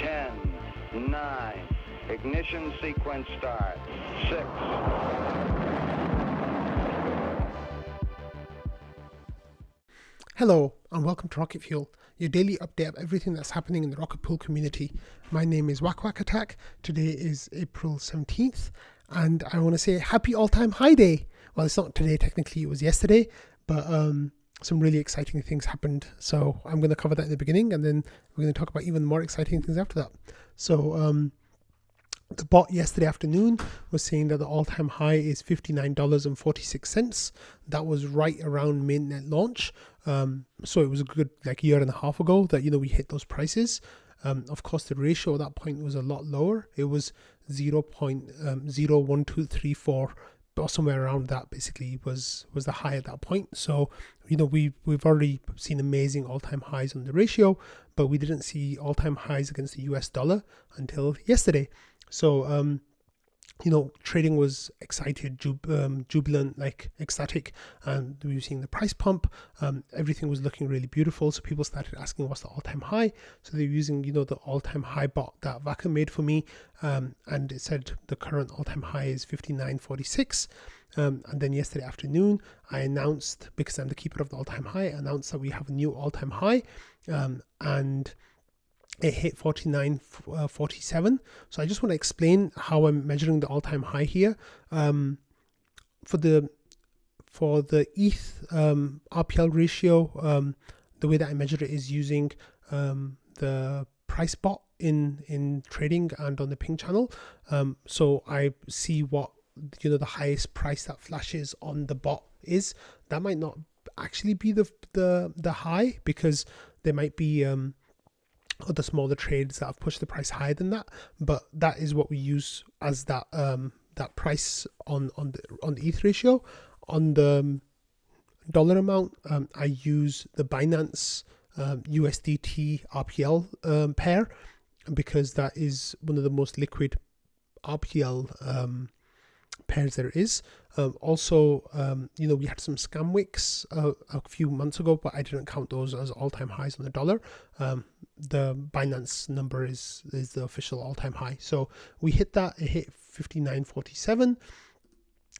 10, 9, ignition sequence start, 6. Hello and welcome to Rocket Fuel, your daily update of everything that's happening in the Rocket Pool community. My name is Whack Whack Attack. Today is April 17th and I want to say happy all-time high day. Well, it's not today, technically it was yesterday, but some really exciting things happened. So I'm going to cover that in the beginning and then we're going to talk about even more exciting things after that. So the bot yesterday afternoon was saying that the all-time high is $59.46. That was right around mainnet launch. So it was a good year and a half ago that we hit those prices. Of course, the ratio at that point was a lot lower. It was 0.01234 or somewhere around that. Basically, was the high at that point. So we've already seen amazing all-time highs on the ratio, but we didn't see all-time highs against the US dollar until yesterday. So, trading was excited, jubilant, ecstatic, and we were seeing the price pump. Everything was looking really beautiful. So people started asking what's the all-time high. So they were using, the all-time high bot that Vaka made for me. And it said the current all-time high is 59.46. And then yesterday afternoon, I announced, because I'm the keeper of the all-time high, I announced that we have a new all-time high. And it hit 49.47. So I just want to explain how I'm measuring the all-time high here. For the ETH RPL ratio, the way that I measure it is using the price bot in trading and on the ping channel. So I see what the highest price that flashes on the bot is. That might not actually be the high, because there might be other smaller trades that have pushed the price higher than that, but that is what we use as that price on the ETH ratio. On the dollar amount, I use the Binance USDT RPL pair, because that is one of the most liquid RPL pairs there is. Also, we had some scam wicks a few months ago, but I didn't count those as all-time highs on the dollar. The Binance number is the official all-time high. So we hit that. It hit 59.47,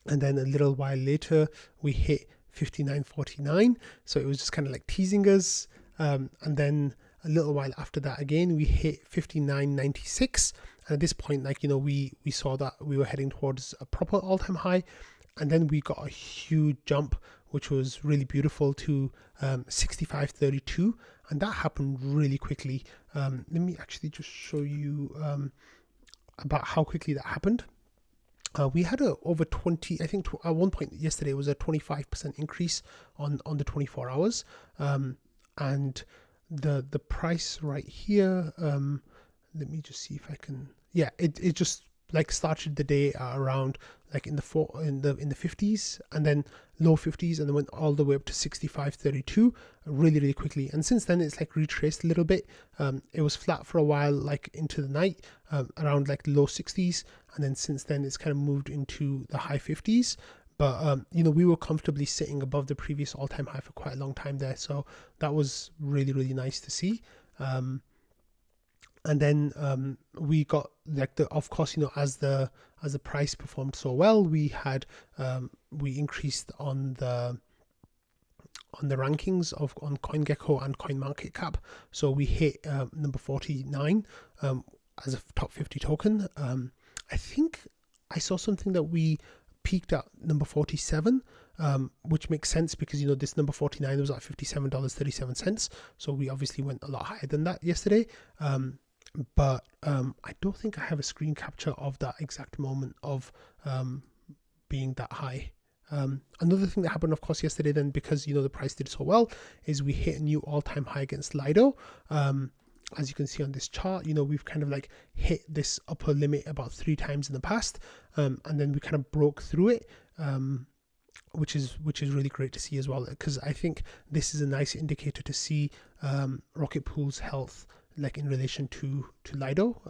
and then a little while later we hit 59.49. So it was just kind of like teasing us. And then a little while after that again we hit 59.96. And at this point, we saw that we were heading towards a proper all-time high, and then we got a huge jump, which was really beautiful, to 65.32, and that happened really quickly. Let me actually just show you about how quickly that happened. We had over 20, I think at one point yesterday was a 25% increase on the 24 hours, and the price right here. Let me just see if I can. Yeah, it just started the day around in the 50s, and then low 50s, and then went all the way up to 65.32 really, really quickly. And since then it's retraced a little bit. It was flat for a while, into the night, around low 60s, and then since then it's kind of moved into the high 50s. But we were comfortably sitting above the previous all-time high for quite a long time there, so that was really, really nice to see. And then we got of course, as the price performed so well, we increased on the rankings on CoinGecko and CoinMarketCap. So we hit number 49 as a top 50 token. I think I saw something that we peaked at number 47, which makes sense because this number 49 was at $57.37. So we obviously went a lot higher than that yesterday. But I don't think I have a screen capture of that exact moment of being that high. Another thing that happened, of course, yesterday then, because the price did so well, is we hit a new all-time high against Lido. As you can see on this chart, we've kind of hit this upper limit about 3 times in the past, and then we kind of broke through it, which is really great to see as well, because I think this is a nice indicator to see Rocket Pool's health in relation to Lido,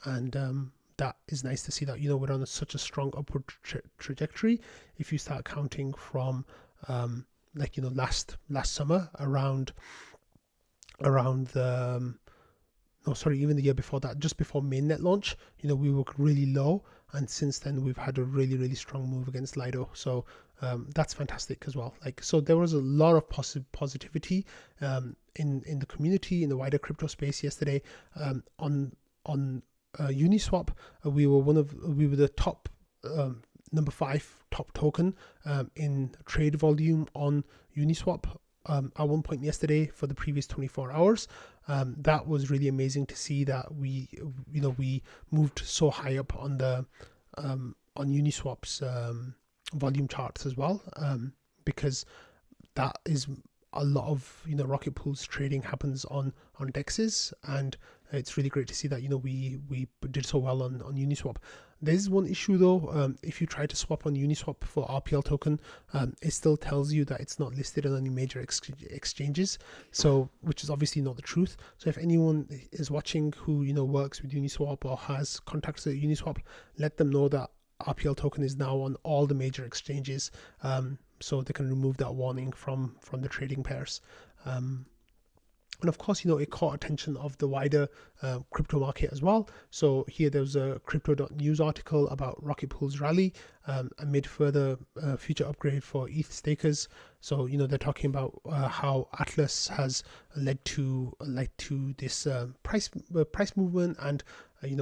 and that is nice to see that we're on such a strong upward trajectory. If you start counting from last summer around the no, sorry, even the year before that, just before mainnet launch, we were really low, and since then we've had a really, really strong move against Lido. So that's fantastic as well. So there was a lot of positivity in the community, in the wider crypto space yesterday. On Uniswap, we were the top number 5 top token in trade volume on Uniswap at one point yesterday for the previous 24 hours. That was really amazing to see that we moved so high up on the on Uniswap's volume charts as well, because that is a lot of Rocket Pool's trading happens on dexes, and it's really great to see that we did so well on Uniswap. There's one issue though. If you try to swap on Uniswap for RPL token, it still tells you that it's not listed on any major exchanges, so which is obviously not the truth. So if anyone is watching who works with Uniswap or has contacts at Uniswap, let them know that RPL token is now on all the major exchanges, so they can remove that warning from the trading pairs. And of course, it caught attention of the wider crypto market as well. So here there was a crypto.news article about Rocket Pool's rally amid further future upgrade for ETH stakers. So they're talking about how Atlas has led to this price movement, and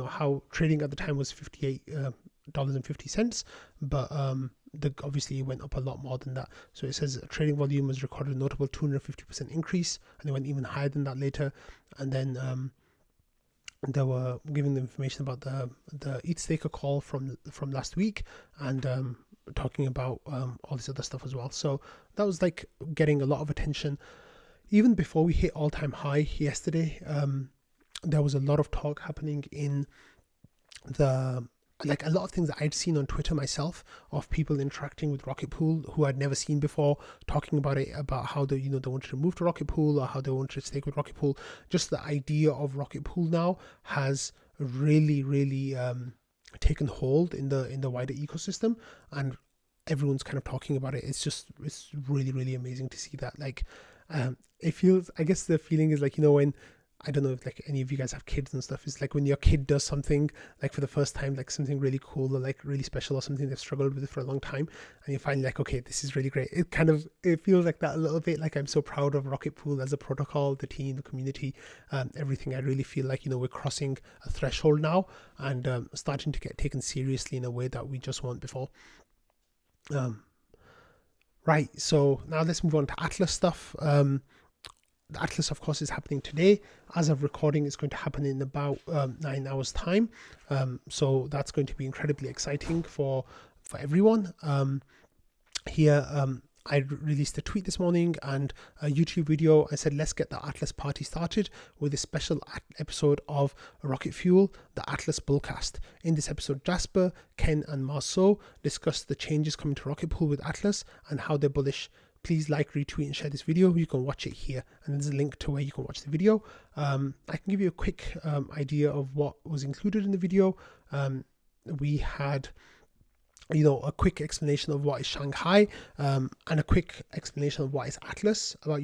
how trading at the time was $58.50, but obviously it went up a lot more than that. So it says trading volume was recorded a notable 250% increase, and it went even higher than that later. And then they were giving the information about the ETH staker call from last week, and talking about all this other stuff as well. So that was getting a lot of attention even before we hit all-time high yesterday. There was a lot of talk happening in a lot of things that I'd seen on Twitter myself, of people interacting with Rocket Pool who I'd never seen before, talking about how they wanted to move to Rocket Pool, or how they wanted to stake with Rocket Pool. Just the idea of Rocket Pool now has really, really taken hold in the wider ecosystem, and everyone's kind of talking about it. It's really, really amazing to see that. It feels, I guess the feeling is when, I don't know if any of you guys have kids and stuff, it's when your kid does something for the first time, something really cool or really special, or something they've struggled with for a long time, and you find okay, this is really great. It feels like that a little bit. I'm so proud of Rocket Pool as a protocol, the team, the community, everything. I really feel we're crossing a threshold now, and starting to get taken seriously in a way that we just weren't before. Right, so now let's move on to Atlas stuff. The Atlas, of course, is happening today. As of recording, it's going to happen in about 9 hours time. So that's going to be incredibly exciting for everyone. Here, I released a tweet this morning and a YouTube video. I said, let's get the Atlas party started with a special episode of Rocket Fuel, the Atlas Bullcast. In this episode, Jasper, Ken, and Marceau discuss the changes coming to Rocket Pool with Atlas and how they're bullish. Please retweet, and share this video. You can watch it here, and there's a link to where you can watch the video. I can give you a quick idea of what was included in the video. We had a quick explanation of what is Shanghai, and a quick explanation of what is Atlas. About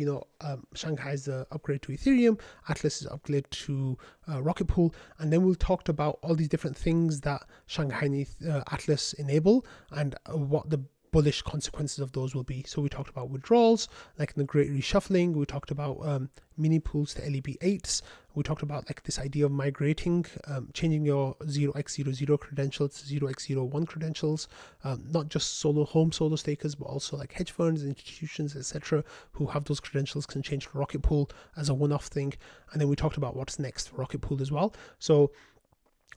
Shanghai is the upgrade to Ethereum, Atlas is upgrade to Rocket Pool, and then we talked about all these different things that Shanghai and Atlas enable, and what the bullish consequences of those will be. So we talked about withdrawals, in the great reshuffling. We talked about mini pools to LEB8s. We talked about this idea of migrating, changing your 0x00 credentials to 0x01 credentials, not just home solo stakers, but also hedge funds, institutions, etc., who have those credentials can change to Rocket Pool as a one-off thing. And then we talked about what's next for Rocket Pool as well. So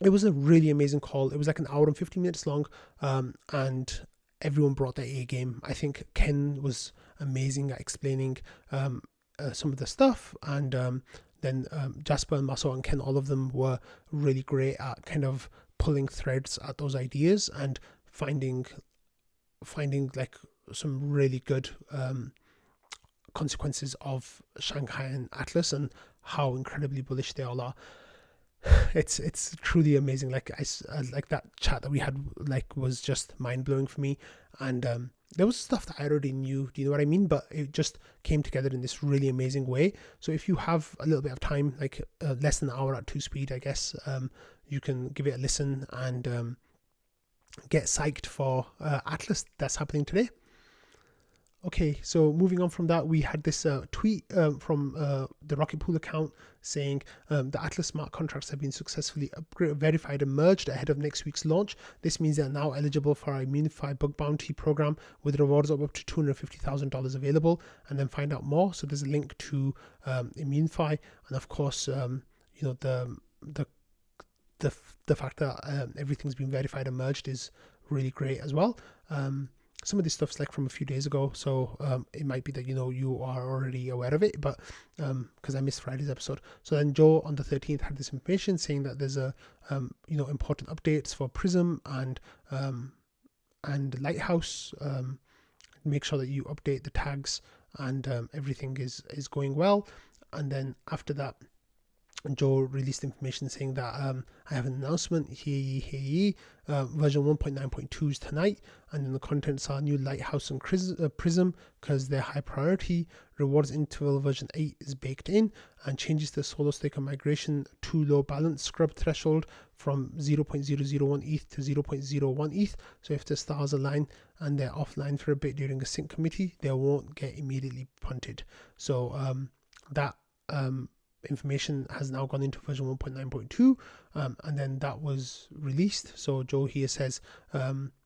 it was a really amazing call. It was an hour and 50 minutes long, and everyone brought their A game. I think Ken was amazing at explaining some of the stuff, and then Jasper and Marceau and Ken, all of them were really great at kind of pulling threads at those ideas and finding some really good consequences of Shanghai and Atlas, and how incredibly bullish they all are. It's truly amazing. That chat that we had was just mind-blowing for me, and there was stuff that I already knew, do you know what I mean? But it just came together in this really amazing way. So if you have a little bit of time, like less than an hour at 2 speed, I guess, you can give it a listen and get psyched for Atlas that's happening today. Okay, so moving on from that, we had this tweet from the Rocket Pool account saying the Atlas smart contracts have been successfully verified and merged ahead of next week's launch. This means they're now eligible for our Immunify bug bounty program with rewards of up to $250,000 available, and then find out more. So there's a link to Immunify, and of course, the fact that everything's been verified and merged is really great as well. Some of this stuff's like from a few days ago, so it might be that you are already aware of it, but because I missed Friday's episode. So then Joe on the 13th had this information saying that there's a important updates for Prism and Lighthouse. Make sure that you update the tags and everything is going well. And then after that, Joe released information saying that I have an announcement, hear ye, version 1.9.2 is tonight, and then the contents are new Lighthouse and Prism because they're high priority. Rewards interval version 8 is baked in, and changes to solo staker migration to low balance scrub threshold from 0.001 ETH to 0.01 ETH. So if the stars align and they're offline for a bit during a sync committee, they won't get immediately punted. So that information has now gone into version 1.9.2, and then that was released. So Joe here says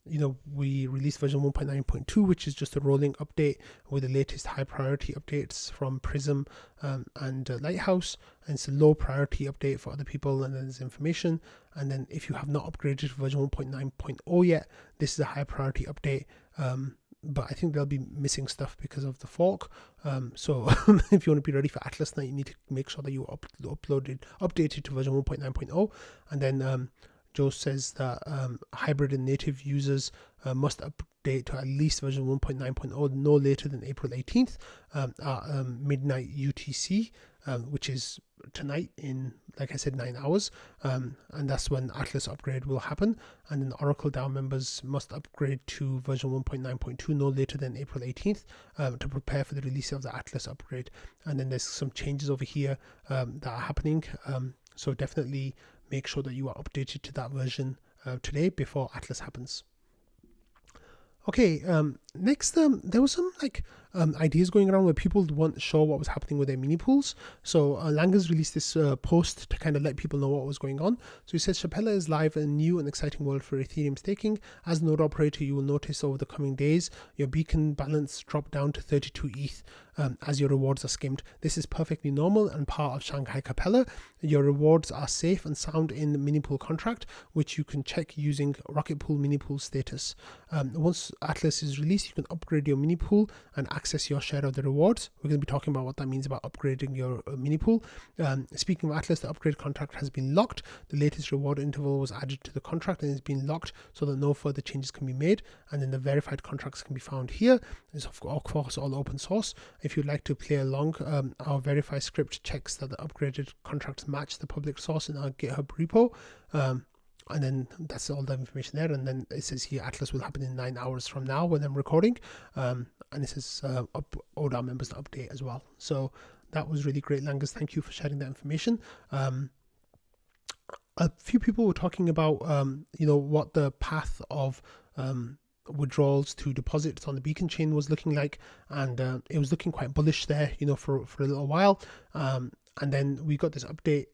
we released version 1.9.2, which is just a rolling update with the latest high priority updates from Prism and Lighthouse, and it's a low priority update for other people, and then there's information. And then if you have not upgraded to version 1.9.0 yet, this is a high priority update, but I think they'll be missing stuff because of the fork. So if you want to be ready for Atlas Night, you need to make sure that you updated to version 1.9.0. And then Joe says that hybrid and native users must update to at least version 1.9.0 no later than April 18th at midnight UTC, which is tonight in, like I said, 9 hours, and that's when Atlas upgrade will happen. And then Oracle DAO members must upgrade to version 1.9.2 no later than April 18th to prepare for the release of the Atlas upgrade. And then there's some changes over here that are happening, so definitely make sure that you are updated to that version today before Atlas happens. Okay, next, there was some ideas going around where people weren't sure what was happening with their mini pools. So Langer's released this post to kind of let people know what was going on. So he says Shapella is live, a new and exciting world for Ethereum staking. As a node operator, you will notice over the coming days your beacon balance drop down to 32 ETH as your rewards are skimmed. This is perfectly normal and part of Shanghai Capella. Your rewards are safe and sound in the mini pool contract, which you can check using Rocket Pool mini pool status. Once Atlas is released, you can upgrade your mini pool and access your share of the rewards. We're going to be talking about what that means about upgrading your mini pool. Speaking of Atlas, the upgrade contract has been locked. The latest reward interval was added to the contract and it's been locked so that no further changes can be made. And then the verified contracts can be found here. It's of course all open source. If you'd like to play along, our verify script checks that the upgraded contracts match the public source in our GitHub repo. And then that's all the information there. And then it says here Atlas will happen in 9 hours from now when I'm recording. And it says oDAO members to update as well. So that was really great, Langus. Thank you for sharing that information. A few people were talking about what the path of withdrawals to deposits on the Beacon chain was looking like, and it was looking quite bullish there, for a little while. And then we got this update.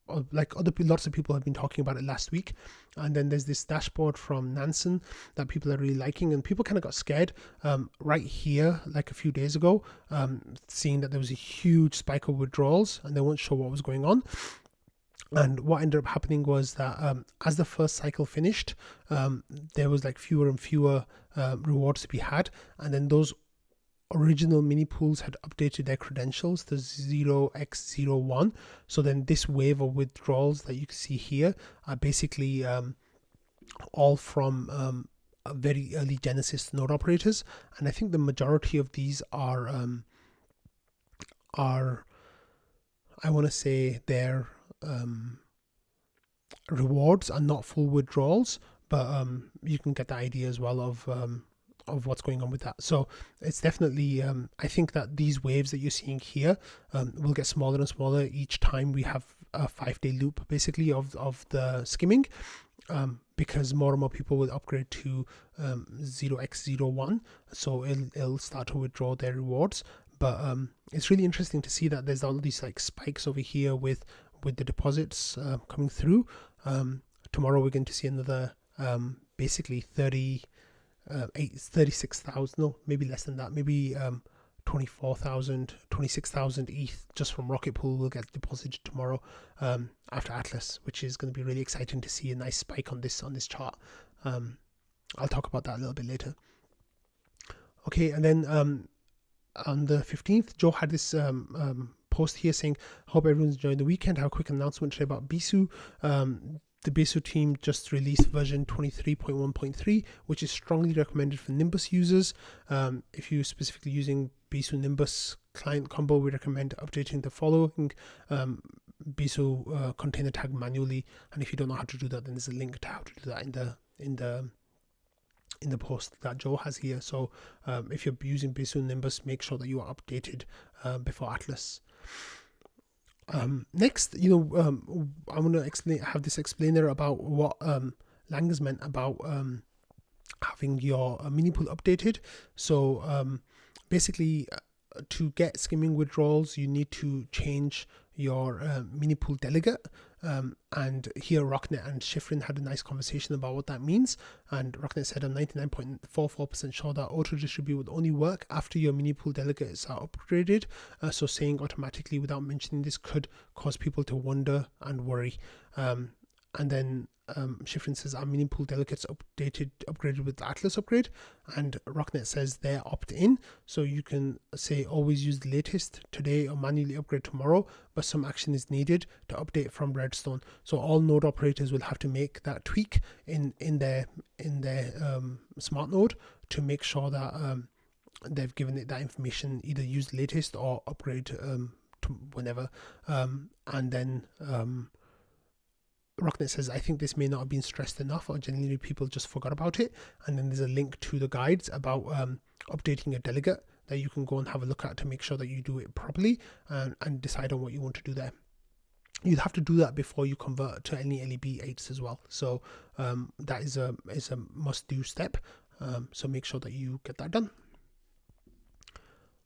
Lots of people have been talking about it last week, and then there's this dashboard from Nansen that people are really liking, and people kind of got scared right here like a few days ago, seeing that there was a huge spike of withdrawals and they weren't sure what was going on. And what ended up happening was that as the first cycle finished, there was fewer and fewer rewards to be had, and then those original mini pools had updated their credentials to 0x01. So then this wave of withdrawals that you can see here are basically all from very early Genesis node operators, and I think the majority of these are I want to say their rewards are not full withdrawals, but you can get the idea as well of what's going on with that. So it's definitely, I think that these waves that you're seeing here will get smaller and smaller each time we have a 5-day loop basically of the skimming, because more and more people will upgrade to 0x01, so it'll start to withdraw their rewards. But it's really interesting to see that there's all these like spikes over here with the deposits coming through. Tomorrow we're going to see another basically 36,000, no, maybe less than that, maybe 24,000, 26,000 ETH just from Rocket Pool will get deposited tomorrow after Atlas, which is going to be really exciting to see a nice spike on this chart. I'll talk about that a little bit later. Okay, and then on the 15th, Joe had this post here saying, hope everyone's enjoying the weekend. Have a quick announcement today about Bisu. The Bisu team just released version 23.1.3, which is strongly recommended for Nimbus users. If you're specifically using Bisu Nimbus client combo, we recommend updating the following Bisu container tag manually. And if you don't know how to do that, then there's a link to how to do that in the post that Joe has here. So if you're using Bisu Nimbus, make sure that you are updated before Atlas. Next, I want to have this explainer about what Lang has meant about having your mini pool updated. So basically, to get skimming withdrawals, you need to change your mini pool delegate. And here Rocknet and Schifrin had a nice conversation about what that means. And Rocknet said, I'm 99.44% sure that auto distribute would only work after your mini pool delegates are upgraded. So saying automatically without mentioning this could cause people to wonder and worry. And then Schifrin says our mini pool delegates upgraded with the Atlas upgrade, and Rocknet says they're opt-in, so you can say always use the latest today or manually upgrade tomorrow, but some action is needed to update from Redstone. So all node operators will have to make that tweak in their smart node to make sure that they've given it that information, either use the latest or upgrade to whenever, and then Rocknet says, I think this may not have been stressed enough, or generally people just forgot about it. And then there's a link to the guides about updating a delegate that you can go and have a look at to make sure that you do it properly and decide on what you want to do there. You'd have to do that before you convert to any LEB 8s as well. So that is a must-do step. So make sure that you get that done.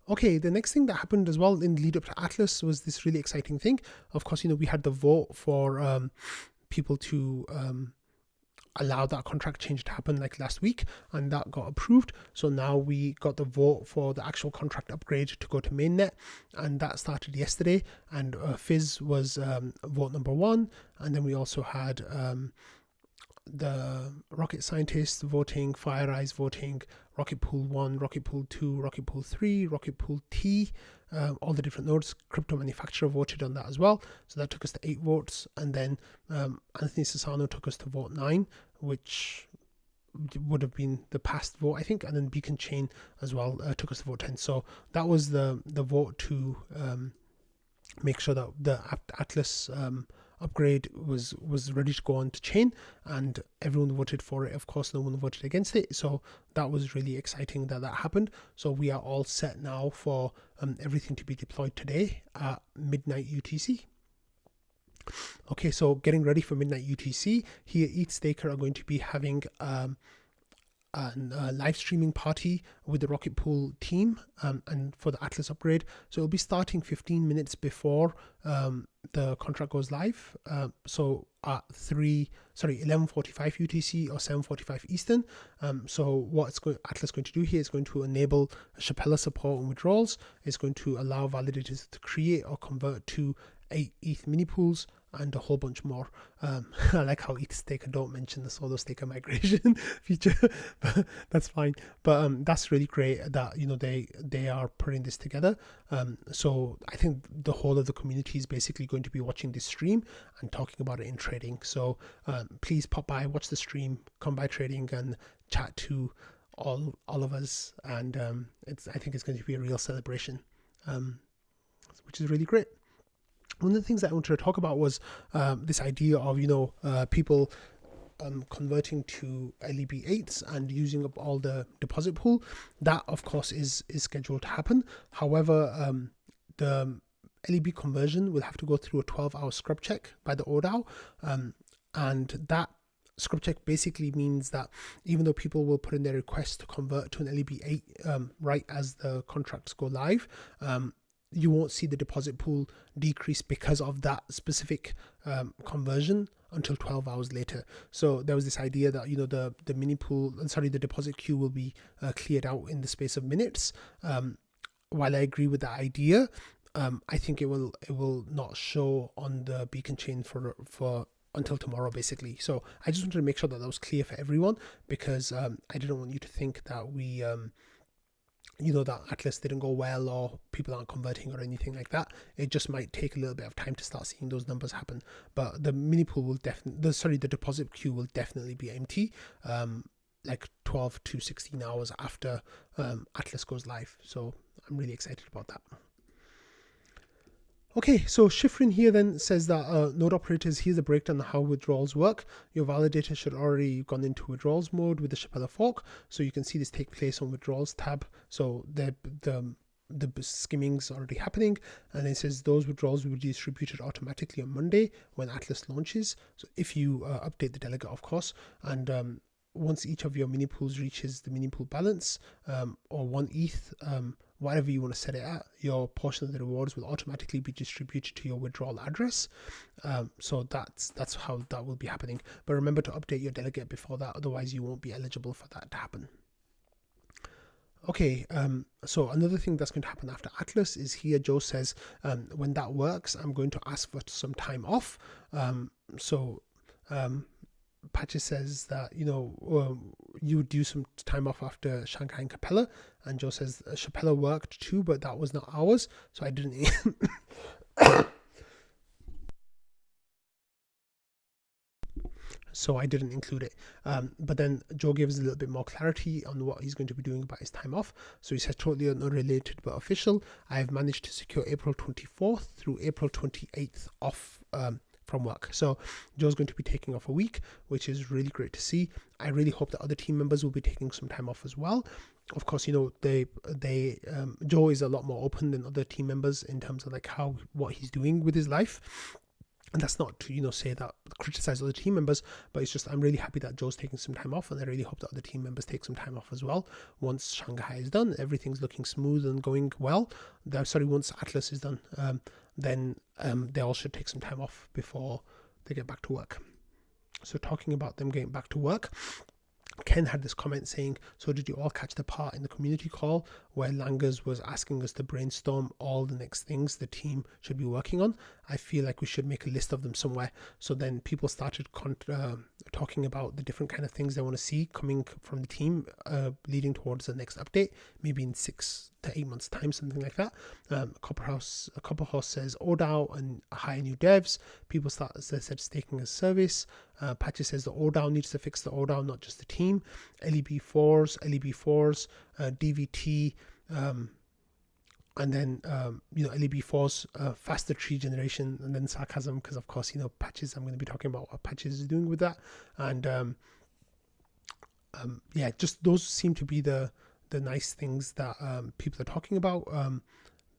Okay, the next thing that happened as well in the lead up to Atlas was this really exciting thing. Of course, we had the vote for people to allow that contract change to happen like last week, and that got approved. So now we got the vote for the actual contract upgrade to go to mainnet, and that started yesterday. And Fizz was vote number 1, and then we also had the Rocket Scientists voting, FireEyes voting, Rocket Pool 1, Rocket Pool 2, Rocket Pool 3, Rocket Pool T, all the different nodes. Crypto Manufacturer voted on that as well. So that took us to 8 votes. And then Anthony Sassano took us to vote 9, which would have been the past vote, I think. And then Beacon Chain as well took us to vote 10. So that was the vote to make sure that the Atlas upgrade was ready to go on to chain, and everyone voted for it. Of course, no one voted against it, so that was really exciting that happened. So we are all set now for everything to be deployed today at midnight UTC. Okay, so getting ready for midnight UTC, here ETHStaker are going to be having a live streaming party with the Rocket Pool team and for the Atlas upgrade. So it'll be starting 15 minutes before the contract goes live. So at 11:45 UTC or 7:45 Eastern. So what Atlas going to do here is going to enable Shapella support and withdrawals. It's going to allow validators to create or convert to 8 ETH mini pools and a whole bunch more. I like how ETHStaker don't mention the solo staker migration feature, but that's fine. But that's really great that they are putting this together. So I think the whole of the community is basically going to be watching this stream and talking about it in trading. So please pop by, watch the stream, come by trading and chat to all of us. And I think it's going to be a real celebration, which is really great. One of the things that I wanted to talk about was this idea of people converting to LEB8s and using up all the deposit pool. That of course is scheduled to happen. However, the LEB conversion will have to go through a 12-hour scrub check by the oDAO, and that scrub check basically means that even though people will put in their request to convert to an LEB8 right as the contracts go live, you won't see the deposit pool decrease because of that specific conversion until 12 hours later. So there was this idea that the mini pool, the deposit queue will be cleared out in the space of minutes. While I agree with that idea, I think it will not show on the beacon chain for until tomorrow, basically. So I just wanted to make sure that that was clear for everyone, because I didn't want you to think that we that Atlas didn't go well or people aren't converting or anything like that. It just might take a little bit of time to start seeing those numbers happen. But the mini pool will the deposit queue will definitely be empty, like 12 to 16 hours after Atlas goes live. So I'm really excited about that. Okay, so Shifrin here then says that node operators, here's a breakdown on how withdrawals work. Your validator should already gone into withdrawals mode with the Shapella fork, so you can see this take place on withdrawals tab. So the skimming's already happening, and it says those withdrawals will be distributed automatically on Monday when Atlas launches. So if you update the delegate, of course, and once each of your mini pools reaches the mini pool balance or 1 ETH, whatever you want to set it at, your portion of the rewards will automatically be distributed to your withdrawal address. So that's how that will be happening. But remember to update your delegate before that, otherwise you won't be eligible for that to happen. Okay, so another thing that's going to happen after Atlas is here. Joe says, when that works, I'm going to ask for some time off. Patches says that you would do some time off after Shanghai and Capella, and Joe says Chapella worked too, but that was not ours, so I didn't so I didn't include it. But then Joe gives a little bit more clarity on what he's going to be doing about his time off. So he says, totally unrelated but official, I have managed to secure April 24th through April 28th off from work. So Joe's going to be taking off a week, which is really great to see. I really hope that other team members will be taking some time off as well. Of course, Joe is a lot more open than other team members in terms of like what he's doing with his life. And that's not to, say that, criticize other team members, but it's just, I'm really happy that Joe's taking some time off, and I really hope that other team members take some time off as well. Once Shanghai is done, everything's looking smooth and going well. Once Atlas is done, then they all should take some time off before they get back to work. So talking about them getting back to work, Ken had this comment saying, so did you all catch the part in the community call where Langers was asking us to brainstorm all the next things the team should be working on? I feel like we should make a list of them somewhere. So then people started talking about the different kind of things they want to see coming from the team leading towards the next update, maybe in 6 to 8 months time, something like that. Copper House says oDAO and hire new devs. People said staking as service. Patches says the oDAO needs to fix the oDAO, not just the team. LEB4s, DVT, and then LEB4s, faster tree generation, and then sarcasm, because of course Patches, I'm going to be talking about what Patches is doing with that. And just those seem to be the nice things that people are talking about.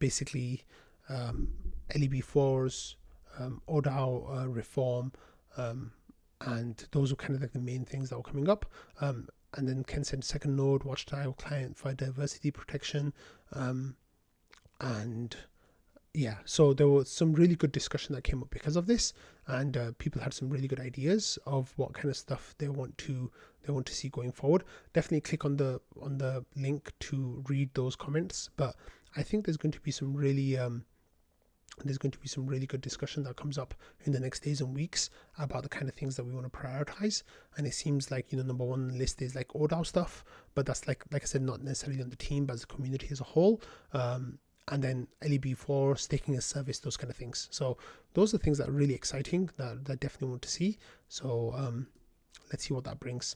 Basically LEB4s, oDAO reform, and those were kind of like the main things that were coming up. And then Ken said second node watchdog client for diversity protection, and yeah, so there was some really good discussion that came up because of this, and people had some really good ideas of what kind of stuff they want to see going forward. Definitely click on the link to read those comments, but I think there's going to be some really good discussion that comes up in the next days and weeks about the kind of things that we want to prioritize. And it seems like number one on the list is like oDAO stuff, but that's like I said, not necessarily on the team, but as a community as a whole. And then LEB4, staking as service, those kind of things. So those are things that are really exciting that I definitely want to see. So let's see what that brings.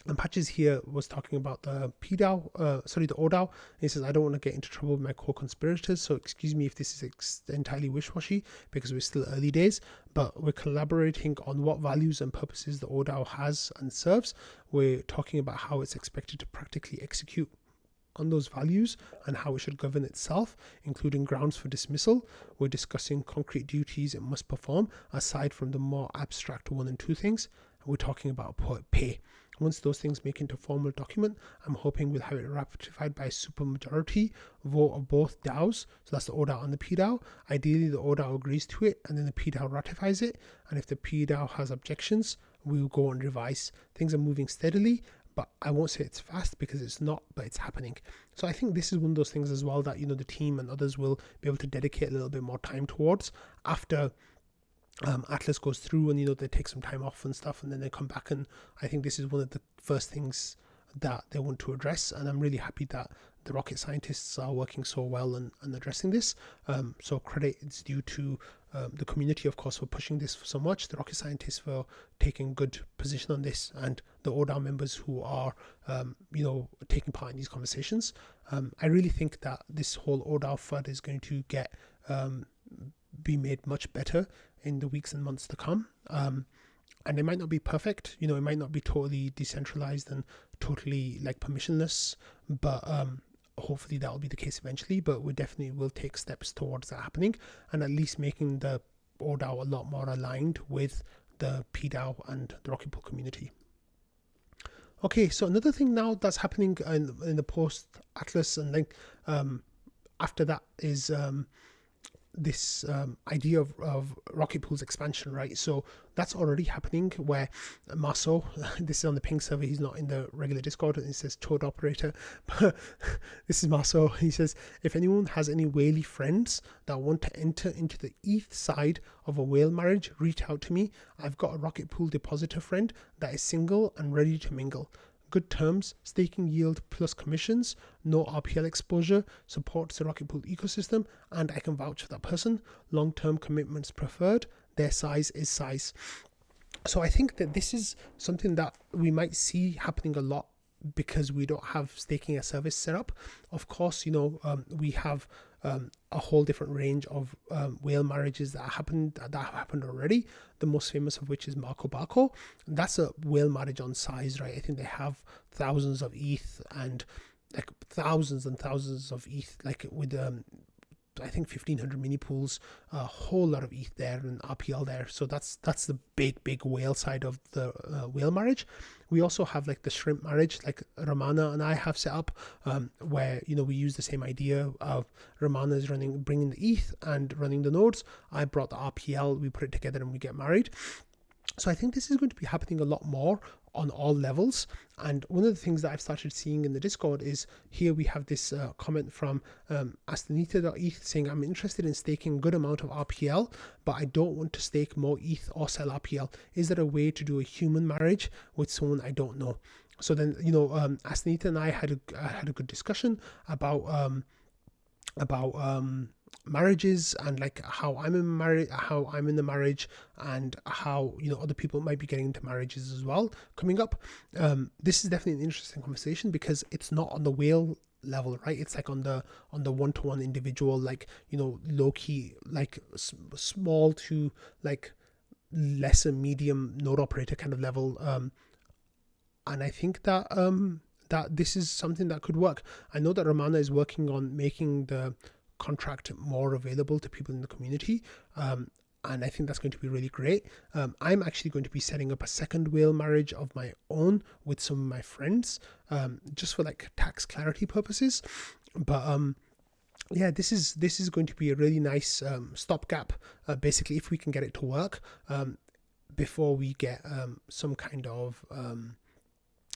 And Patches here was talking about the the oDAO. He says, I don't want to get into trouble with my co-conspirators, so excuse me if this is entirely wish-washy, because we're still early days, but we're collaborating on what values and purposes the oDAO has and serves. We're talking about how it's expected to practically execute on those values and how it should govern itself, including grounds for dismissal. We're discussing concrete duties it must perform, aside from the more abstract 1 and 2 things. We're talking about pay. Once those things make into a formal document, I'm hoping we'll have it ratified by a supermajority vote of both DAOs. So that's the oDAO and the pDAO. Ideally, the oDAO agrees to it, and then the pDAO ratifies it. And if the pDAO has objections, we'll go and revise. Things are moving steadily, but I won't say it's fast because it's not, but it's happening. So I think this is one of those things as well that, the team and others will be able to dedicate a little bit more time towards after Atlas goes through and they take some time off and stuff, and then they come back, and I think this is one of the first things that they want to address, and I'm really happy that the rocket scientists are working so well and addressing this. So credit is due to the community, of course, for pushing this so much, the rocket scientists for taking good position on this, and the oDAO members who are taking part in these conversations. I really think that this whole oDAO FUD is going to get be made much better in the weeks and months to come. And it might not be perfect, it might not be totally decentralized and totally like permissionless, but hopefully that will be the case eventually. But we definitely will take steps towards that happening, and at least making the oDAO a lot more aligned with the pDAO and the Rocket Pool community. Okay, so another thing now that's happening in the post Atlas and like after that is this idea of Rocket Pool's expansion, right? So that's already happening where Marceau, this is on the ping server, he's not in the regular Discord, and it says Chode operator, but this is Marceau. He says, if anyone has any whaley friends that want to enter into the ETH side of a whale marriage, reach out to me. I've got a Rocket Pool depositor friend that is single and ready to mingle. Good terms, staking yield plus commissions, no RPL exposure, supports the Rocket Pool ecosystem, and I can vouch for that person. Long-term commitments preferred, their size is size. So I think that this is something that we might see happening a lot because we don't have staking as service set up. Of course, we have a whole different range of whale marriages that have happened already. The most famous of which is Marco. That's a whale marriage on size, right? I think they have thousands of ETH and like thousands and thousands of ETH, like with I think 1,500 mini pools, a whole lot of ETH there and RPL there. So that's the big whale side of the whale marriage. We also have like the shrimp marriage, like Ramana and I have set up, where we use the same idea of Ramana is bringing the ETH and running the nodes. I brought the RPL, we put it together and we get married. So I think this is going to be happening a lot more on all levels. And one of the things that I've started seeing in the Discord is here we have this comment from Astanita.eth saying, I'm interested in staking a good amount of RPL, but I don't want to stake more ETH or sell RPL. Is there a way to do a human marriage with someone I don't know? So then, Astanita and I had a good discussion about marriages and like how I'm in the marriage and how other people might be getting into marriages as well coming up. This is definitely an interesting conversation because it's not on the whale level, right? It's like on the one-to-one individual, like low key, like small to like lesser medium node operator kind of level. And I think that that this is something that could work. I know that Ramana is working on making the contract more available to people in the community, and I think that's going to be really great. I'm actually going to be setting up a second whale marriage of my own with some of my friends, just for like tax clarity purposes. But yeah, this is going to be a really nice stopgap, basically, if we can get it to work before we get some kind of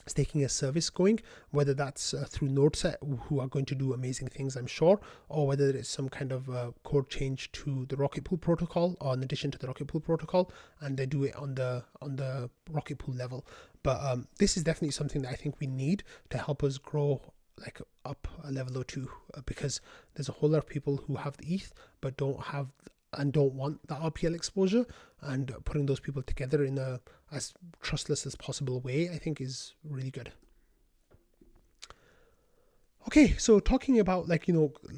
staking a service going, whether that's through NodeSet, who are going to do amazing things, I'm sure, or whether it's some kind of code change to the Rocket Pool protocol, or in addition to the Rocket Pool protocol, and they do it on the Rocket Pool level. But this is definitely something that I think we need to help us grow like up a level or two, because there's a whole lot of people who have the ETH but don't have and don't want the RPL exposure, and putting those people together in a as trustless as possible way, I think is really good. Okay, so talking about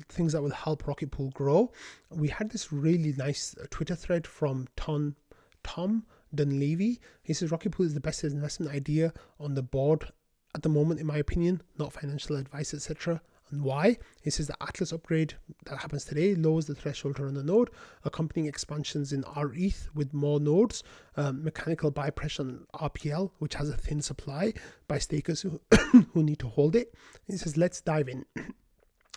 things that will help Rocket Pool grow, we had this really nice Twitter thread from Tom Dunleavy. He says Rocket Pool is the best investment idea on the board at the moment, in my opinion, not financial advice, etc. And why? He says the Atlas upgrade that happens today lowers the threshold to run the node, accompanying expansions in RETH with more nodes, mechanical buy pressure on RPL, which has a thin supply by stakers who, who need to hold it. He says, let's dive in.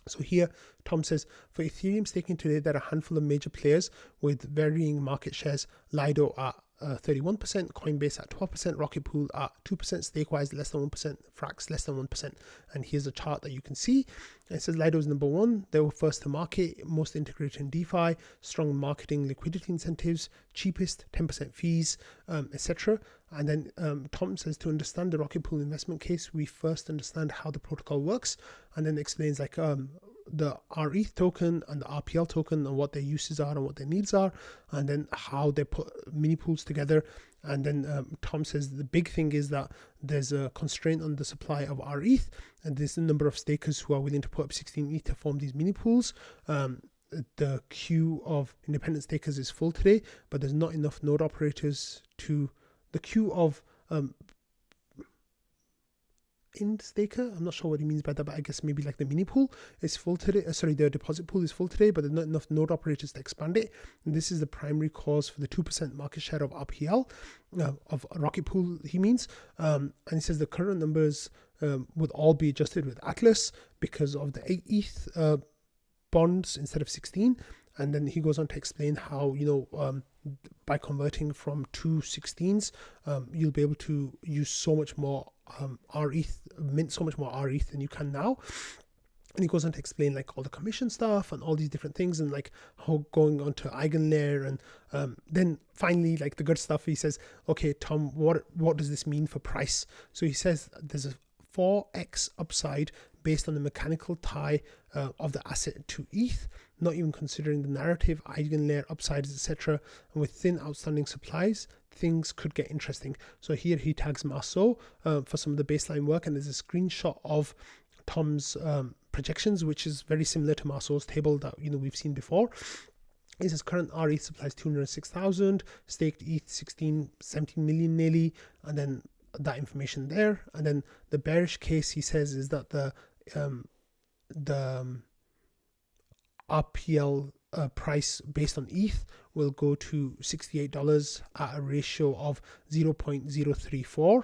So here, Tom says, for Ethereum staking today, there are a handful of major players with varying market shares. Lido at 31%, Coinbase at 12%, Rocket Pool at 2%, Stakewise less than 1%, Frax less than 1%. And here's a chart that you can see. It says Lido is number one. They were first to market, most integrated in DeFi, strong marketing liquidity incentives, cheapest, 10% fees, etc. And then Tom says to understand the Rocket Pool investment case, we first understand how the protocol works, and then explains the RETH token and the RPL token and what their uses are and what their needs are, and then how they put mini pools together. And then Tom says the big thing is that there's a constraint on the supply of RETH, and there's a number of stakers who are willing to put up 16 ETH to form these mini pools. The queue of independent stakers is full today, but there's not enough node operators to the queue of in staker. I'm not sure what he means by that, but I guess maybe like the mini pool is full today. The deposit pool is full today, but there's not enough node operators to expand it. And this is the primary cause for the 2% market share of RPL, of Rocket Pool, he means. And he says the current numbers would all be adjusted with Atlas because of the 8 ETH bonds instead of 16. And then he goes on to explain how, by converting from 2 16s, you'll be able to use so much more RETH, mint so much more RETH than you can now. And he goes on to explain like all the commission stuff and all these different things, and like how going on to Eigenlayer, and then finally like the good stuff. He says, okay, Tom, what does this mean for price? So he says there's a 4x upside based on the mechanical tie of the asset to ETH, not even considering the narrative, Eigenlayer upsides, etc. And with thin outstanding supplies, things could get interesting. So here he tags Marceau for some of the baseline work, and there's a screenshot of Tom's projections, which is very similar to Marceau's table that we've seen before. It says current RETH supplies 206,000, staked ETH 17 million nearly, and then that information there. And then the bearish case, he says, is that the RPL price based on ETH will go to $68 at a ratio of 0.034.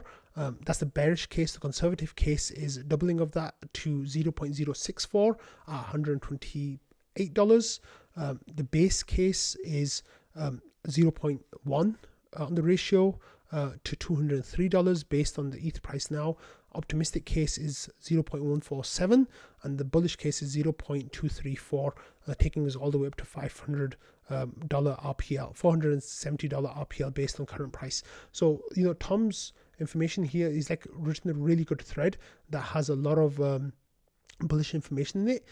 That's the bearish case. The conservative case is doubling of that to 0.064 at $128. The base case is 0.1 on the ratio to $203 based on the ETH price now. Optimistic case is 0.147, and the bullish case is 0.234, taking us all the way up to $500 RPL, $470 RPL based on current price. So Tom's information here is like written a really good thread that has a lot of bullish information in it.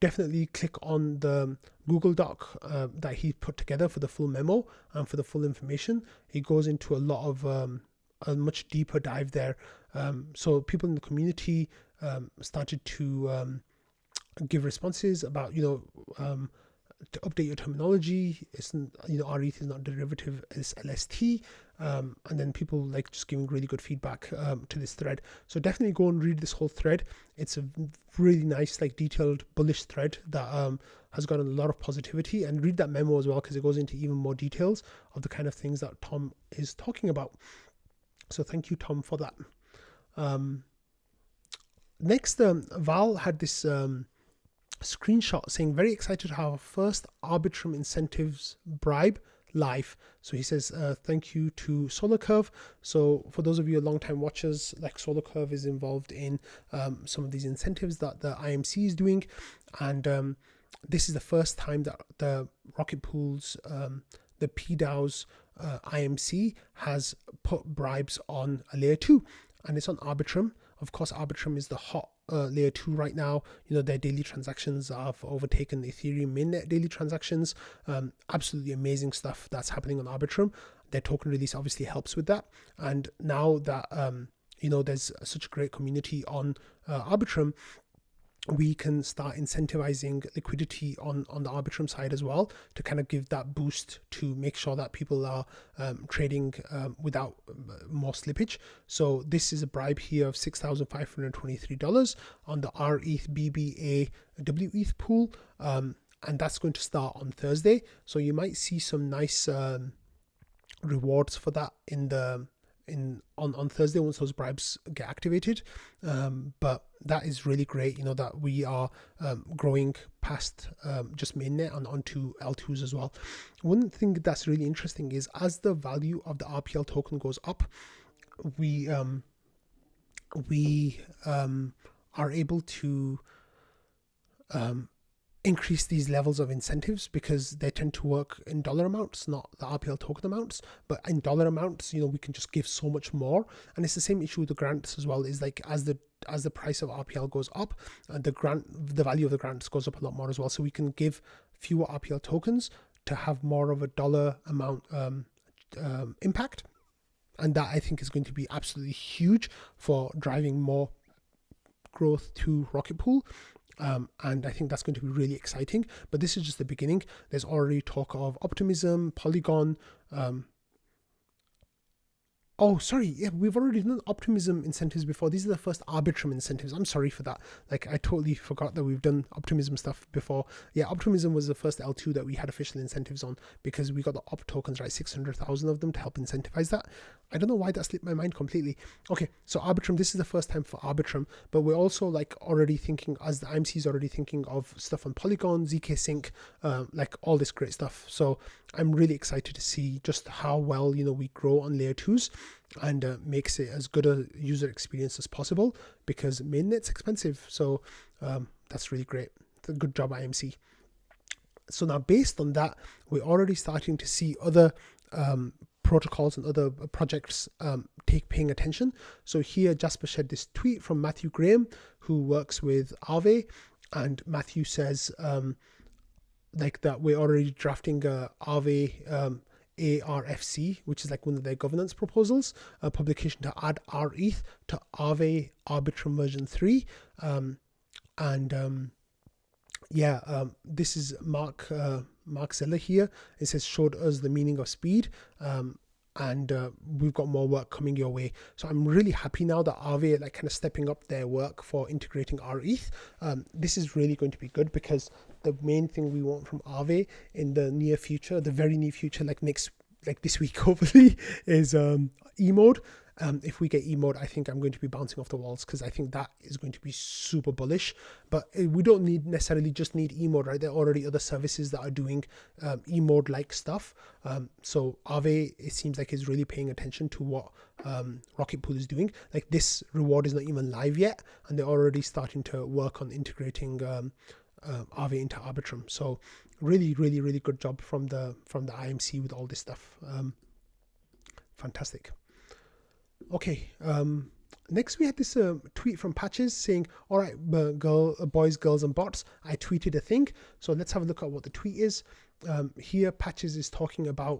Definitely click on the Google Doc that he put together for the full memo and for the full information. He goes into a lot of a much deeper dive there. So people in the community started to give responses about to update your terminology. It's RETH is not derivative, it's LST. And then people like just giving really good feedback to this thread. So definitely go and read this whole thread. It's a really nice, like detailed, bullish thread that has got a lot of positivity. And read that memo as well, because it goes into even more details of the kind of things that Tom is talking about. So thank you, Tom, for that. Next, Val had this screenshot saying, very excited to have our first Arbitrum incentives bribe live. So he says, thank you to Solar Curve. So for those of you long-time watchers, like Solar Curve is involved in some of these incentives that the IMC is doing. And this is the first time that the Rocket Pool's, the PDAO's IMC has put bribes on a layer 2, and it's on Arbitrum. Of course, Arbitrum is the hot layer 2 right now. Their daily transactions have overtaken Ethereum mainnet daily transactions. Absolutely amazing stuff that's happening on Arbitrum. Their token release obviously helps with that. And now that there's such a great community on Arbitrum, we can start incentivizing liquidity on the Arbitrum side as well, to kind of give that boost to make sure that people are trading without more slippage. So this is a bribe here of $6,523 on the RETH BBA WETH pool, and that's going to start on Thursday. So you might see some nice rewards for that on Thursday once those bribes get activated. But that is really great, that we are growing past just mainnet and onto L2s as well. One thing that's really interesting is, as the value of the RPL token goes up, we are able to increase these levels of incentives, because they tend to work in dollar amounts, not the RPL token amounts. But in dollar amounts, we can just give so much more. And it's the same issue with the grants as well, is like as the price of RPL goes up, the value of the grants goes up a lot more as well. So we can give fewer RPL tokens to have more of a dollar amount impact. And that, I think, is going to be absolutely huge for driving more growth to Rocket Pool. And I think that's going to be really exciting. But this is just the beginning. There's already talk of Optimism, Polygon. We've already done Optimism incentives before. These are the first Arbitrum incentives. I'm sorry for that. Like, I totally forgot that we've done Optimism stuff before. Yeah, Optimism was the first L2 that we had official incentives on, because we got the Opt tokens, right? 600,000 of them to help incentivize that. I don't know why that slipped my mind completely. Okay, so Arbitrum, this is the first time for Arbitrum, but we're also like already thinking, as the IMC is already thinking of stuff on Polygon, ZK Sync, like all this great stuff. So I'm really excited to see just how well, we grow on layer 2s, and makes it as good a user experience as possible, because mainnet's expensive. So that's really great. Good job, IMC. So now, based on that, we're already starting to see other protocols and other projects paying attention. So here, Jasper shared this tweet from Matthew Graham, who works with Aave, and Matthew says like that we're already drafting Aave ARFC, which is like one of their governance proposals, a publication to add RETH to Aave Arbitrum version 3. This is Mark Zeller here. It says, showed us the meaning of speed. And we've got more work coming your way. So I'm really happy now that Aave like kind of stepping up their work for integrating RETH. This is really going to be good, because the main thing we want from Aave in the near future, the very near future, like this week hopefully, is E-mode. If we get E-mode, I think I'm going to be bouncing off the walls, because I think that is going to be super bullish. But we don't necessarily just need E-mode, right? There are already other services that are doing E-mode like stuff. So Aave, it seems like, is really paying attention to what Rocket Pool is doing. Like, this reward is not even live yet, and they're already starting to work on integrating Aave into Arbitrum. So really, really, really good job from the IMC with all this stuff. Fantastic. Okay, next we had this tweet from Patches saying, all right, boys, girls, and bots, I tweeted a thing. So let's have a look at what the tweet is. Here, Patches is talking about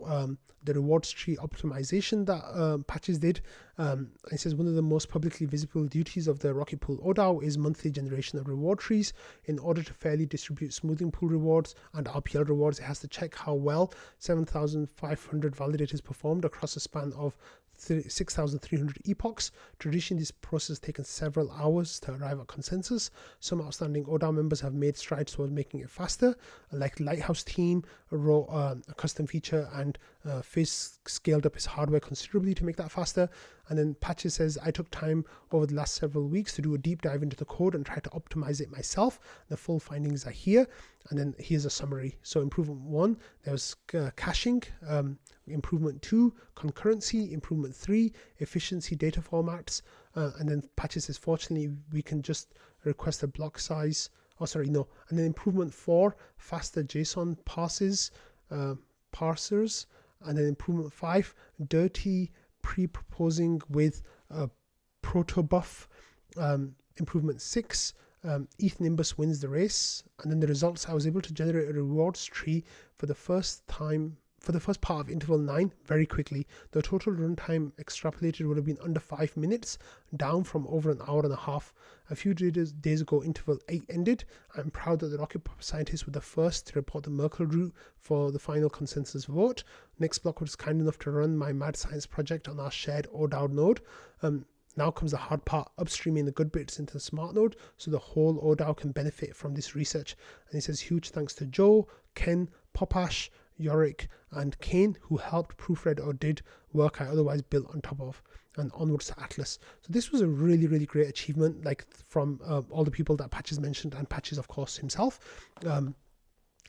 the rewards tree optimization that Patches did. It says, one of the most publicly visible duties of the Rocket Pool oDAO is monthly generation of reward trees. In order to fairly distribute smoothing pool rewards and RPL rewards, it has to check how well 7,500 validators performed across a span of 6,300 epochs. Traditionally, this process has taken several hours to arrive at consensus. Some outstanding oDAO members have made strides towards making it faster, like Lighthouse team wrote a custom feature, and Fizz scaled up his hardware considerably to make that faster. And then Patches says, I took time over the last several weeks to do a deep dive into the code and try to optimize it myself. The full findings are here. And then here's a summary. So improvement 1, there was caching. Improvement 2, concurrency. Improvement 3, efficiency data formats. And then Patches says, fortunately, we can just request a block size. And then improvement 4, faster JSON parsers. And then improvement 5, dirty pre-proposing with protobuf Improvement 6, ETH Nimbus wins the race. And then the results, I was able to generate a rewards tree for the first part of interval 9 very quickly. The total runtime extrapolated would have been under 5 minutes, down from over an hour and a half. A few days ago, interval 8 ended. I'm proud that the rocket scientists were the first to report the Merkle route for the final consensus vote. Nextblock was kind enough to run my mad science project on our shared oDAO node. Now comes the hard part, upstreaming the good bits into the smart node so the whole oDAO can benefit from this research. And he says, huge thanks to Joe, Ken, Popash, Yorick, and Kane, who helped proofread or did work I otherwise built on top of, and onwards to Atlas. So this was a really, really great achievement, like from all the people that Patches mentioned, and Patches, of course, himself.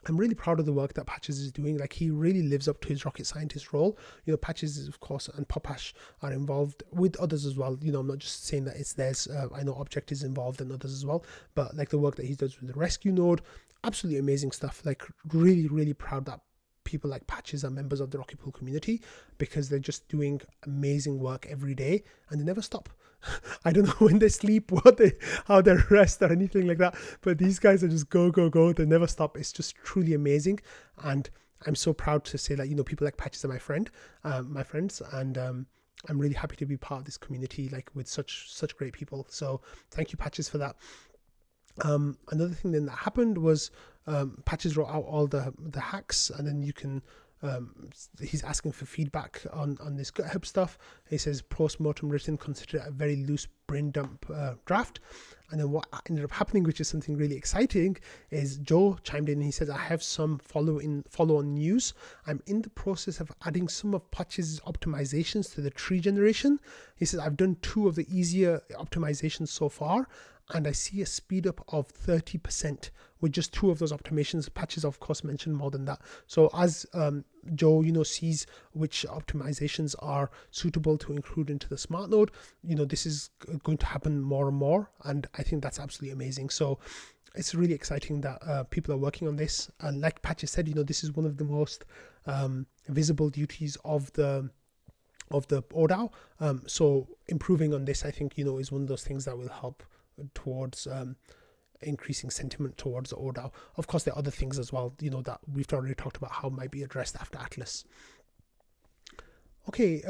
I'm really proud of the work that Patches is doing. Like, he really lives up to his rocket scientist role. You know, Patches, of course, and Popash are involved with others as well. You know, I'm not just saying that it's theirs. I know Object is involved and others as well. But like the work that he does with the rescue node, absolutely amazing stuff. Like, really, really proud that people like Patches are members of the Rocket Pool community, because they're just doing amazing work every day and they never stop. I don't know when they sleep, how they rest or anything like that, but these guys are just go. They never stop. It's just truly amazing, and I'm so proud to say that, you know, people like Patches are my friends, and I'm really happy to be part of this community, like with such great people. So thank you, Patches, for that. Another thing then that happened was Patches wrote out all the hacks, and then you can he's asking for feedback on this GitHub stuff. He says post-mortem written, considered a very loose brain dump draft. And then what ended up happening, which is something really exciting, is Joe chimed in and he says, I have some follow-on news. I'm in the process of adding some of Patches' optimizations to the tree generation. He says, I've done 2 of the easier optimizations so far, and I see a speed up of 30% with just 2 of those optimizations. Patches, of course, mentioned more than that. So as Joe, you know, sees which optimizations are suitable to include into the smart node, you know, this is going to happen more and more, and I think that's absolutely amazing. So it's really exciting that people are working on this, and like Patches said, you know, this is one of the most visible duties of the oDAO. So improving on this, I think, you know, is one of those things that will help towards increasing sentiment towards the oDAO. Of course, there are other things as well, you know, that we've already talked about how might be addressed after Atlas. Okay,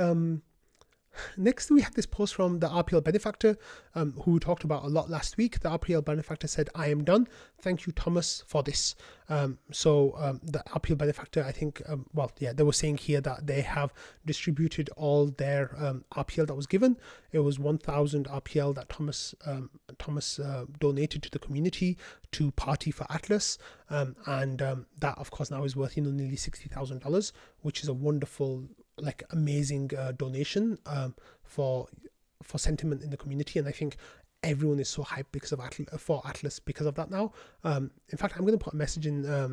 next we have this post from the RPL Benefactor, who we talked about a lot last week. The RPL Benefactor said, I am done. Thank you, Thomas, for this. So the RPL Benefactor, I think, they were saying here that they have distributed all their RPL that was given. It was 1,000 RPL that Thomas donated to the community to Party for Atlas. And that, of course, now is worth, you know, nearly $60,000, which is a wonderful, like, amazing donation for sentiment in the community. And I think everyone is so hyped because of Atlas because of that now. In fact, I'm going to put a message in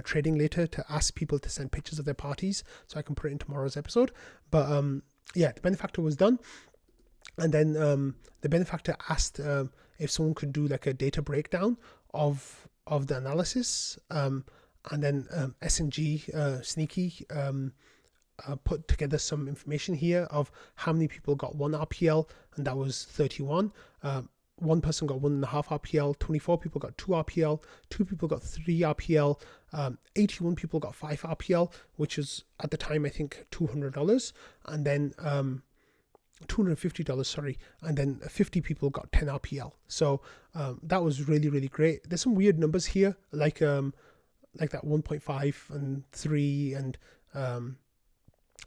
trading later to ask people to send pictures of their parties so I can put it in tomorrow's episode. But the Benefactor was done, and then the Benefactor asked if someone could do like a data breakdown of the analysis, and then SNG Sneaky put together some information here of how many people got 1 RPL, and that was 31. One person got 1.5 RPL, 24 people got 2 RPL, 2 people got 3 RPL, 81 people got 5 RPL, which was at the time, I think, $200, and then $250, sorry, and then 50 people got 10 RPL. So that was really, really great. There's some weird numbers here, like that 1.5 and 3 and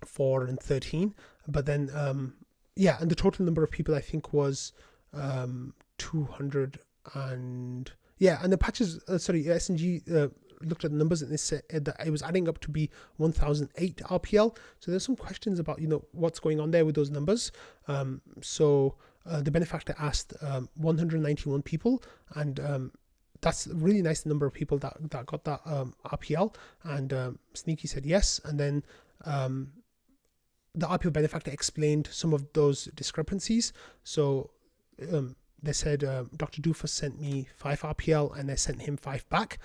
4 and 13, but then and the total number of people I think was 200, and the Patches SNG looked at the numbers and they said that it was adding up to be 1,008 RPL. So there's some questions about, you know, what's going on there with those numbers. So the Benefactor asked 191 people, and that's a really nice number of people that got that RPL, and Sneaky said yes. And then the RPL Benefactor explained some of those discrepancies. So they said Dr. Doofus sent me 5 RPL and I sent him 5 back.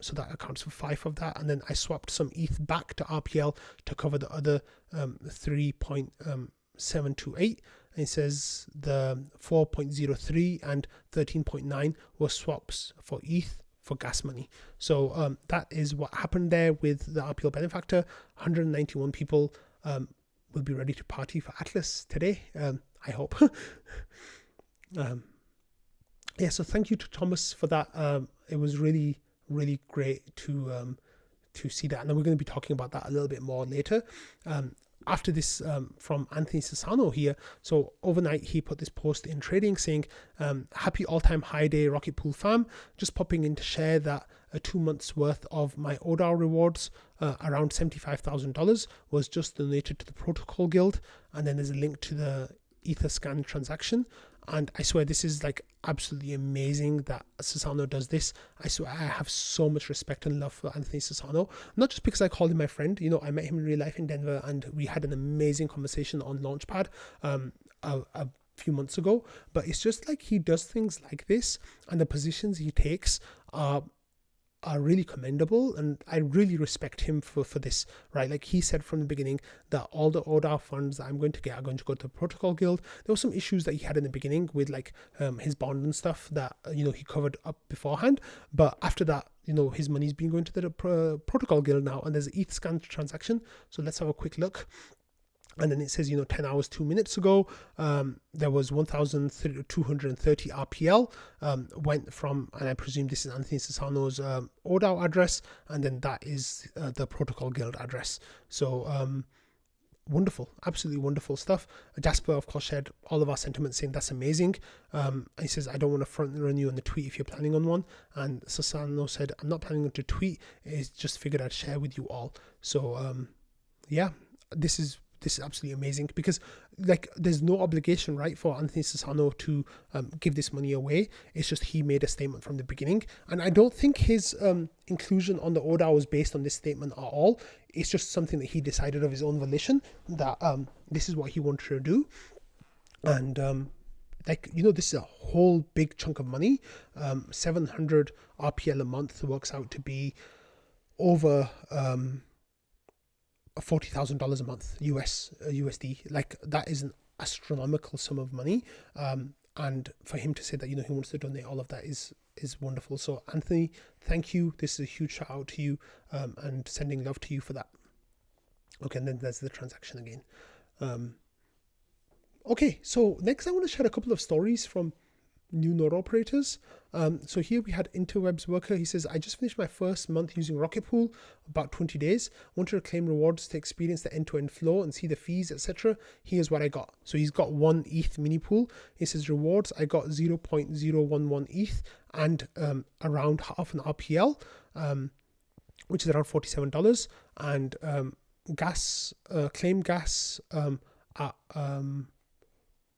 So that accounts for 5 of that. And then I swapped some ETH back to RPL to cover the other 3.728. and it says the 4.03 and 13.9 were swaps for ETH for gas money. So that is what happened there with the RPL Benefactor. 191 people will be ready to party for Atlas today, I hope. Yeah, so thank you to Thomas for that. It was really, really great to see that, and then we're going to be talking about that a little bit more later. After this, from Anthony Sassano here. So overnight, he put this post in Trading saying, happy all-time high day Rocket Pool fam. Just popping in to share that 2 months worth of my oDAO rewards, around $75,000, was just donated to the Protocol Guild. And then there's a link to the Etherscan transaction. And I swear this is like absolutely amazing that Sassano does this. I swear I have so much respect and love for Anthony Sassano. Not just because I called him my friend. You know, I met him in real life in Denver and we had an amazing conversation on Launchpad a few months ago. But it's just like he does things like this, and the positions he takes are really commendable, and I really respect him for this, right? Like he said from the beginning that all the oDAO funds that I'm going to get are going to go to the Protocol Guild. There were some issues that he had in the beginning with like his bond and stuff that, you know, he covered up beforehand, but after that, you know, his money's been going to the Protocol Guild now, and there's an Etherscan transaction. So let's have a quick look. And then it says, you know, 10 hours, 2 minutes ago, there was 1,230 RPL, went from, and I presume this is Anthony Sassano's oDAO address, and then that is the Protocol Guild address. So wonderful, absolutely wonderful stuff. Jasper, of course, shared all of our sentiments saying that's amazing. He says, I don't want to front run you on the tweet if you're planning on one. And Sassano said, I'm not planning on to tweet, it's just figured I'd share with you all. So yeah, this is absolutely amazing, because like there's no obligation, right, for Anthony Sassano to give this money away. It's just he made a statement from the beginning, and I don't think his inclusion on the oDAO was based on this statement at all. It's just something that he decided of his own volition that this is what he wanted to do. And like, you know, this is a whole big chunk of money. 700 RPL a month works out to be over $40,000 a month USD. Like that is an astronomical sum of money, and for him to say that, you know, he wants to donate all of that is wonderful. So Anthony, thank you. This is a huge shout out to you, and sending love to you for that. Okay, and then there's the transaction again. Okay, so next I want to share a couple of stories from new node operators. So here we had Interwebs Worker. He says, I just finished my first month using Rocket Pool, about 20 days. Wanted to claim rewards to experience the end-to-end flow and see the fees, etc. Here's what I got. So he's got 1 ETH mini pool. He says rewards, I got 0.011 ETH and around half an RPL, which is around $47. And gas, claim gas at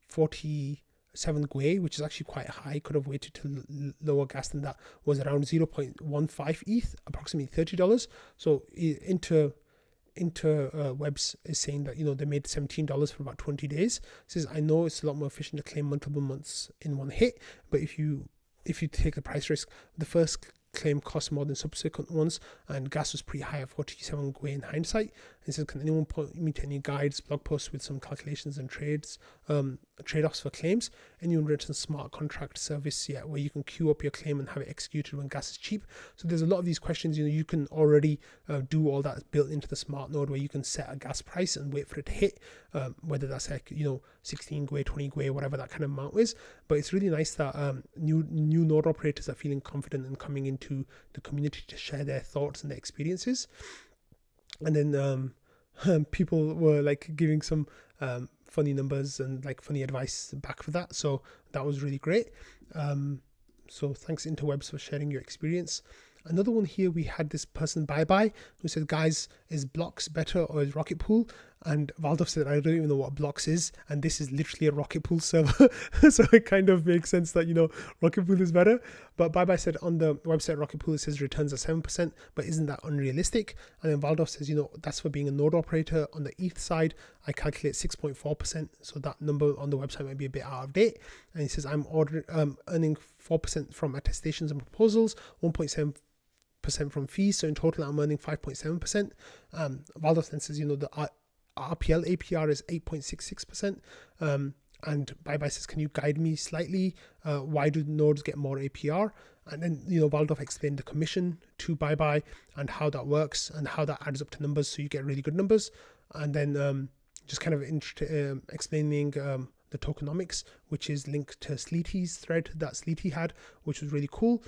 47 Gwei, which is actually quite high. Could have waited to lower gas than that. Was around 0.15 ETH, approximately $30. So Interwebs is saying that, you know, they made $17 for about 20 days. It says, I know it's a lot more efficient to claim multiple months in one hit, but if you take the price risk, the first claim costs more than subsequent ones, and gas was pretty high at 47 Gwei in hindsight. And says, can anyone point me to any guides, blog posts with some calculations and trade-offs for claims? Anyone written smart contract service yet where you can queue up your claim and have it executed when gas is cheap? So there's a lot of these questions. You know, you can already do all that built into the smart node, where you can set a gas price and wait for it to hit, whether that's like, you know, 16 Gwei, 20 Gwei, whatever that kind of amount is. But it's really nice that new node operators are feeling confident and coming into the community to share their thoughts and their experiences. And then people were like giving some funny numbers and like funny advice back for that. So that was really great. So thanks Interwebs for sharing your experience. Another one here, we had this person bye who said, guys, is Blocks better or is Rocket Pool? And Valdov said, I don't even know what Blocks is, and this is literally a Rocket Pool server. So it kind of makes sense that, you know, Rocket Pool is better. But bye said on the website Rocket Pool, it says returns are 7%, but isn't that unrealistic? And then Valdov says, you know, that's for being a node operator. On the ETH side, I calculate 6.4%, so that number on the website might be a bit out of date. And he says, I'm earning 4% from attestations and proposals, 1.7% from fees, so in total I'm earning 5.7%. Valdov then says, you know, the RPL APR is 8.66%, And Bye says, can you guide me slightly? Why do nodes get more APR? And then, Waldorf explained the commission to Bye and how that works and how that adds up to numbers, so you get really good numbers. And then just kind of explaining the tokenomics, which is linked to Sleety's thread that Sleety had, which was really cool.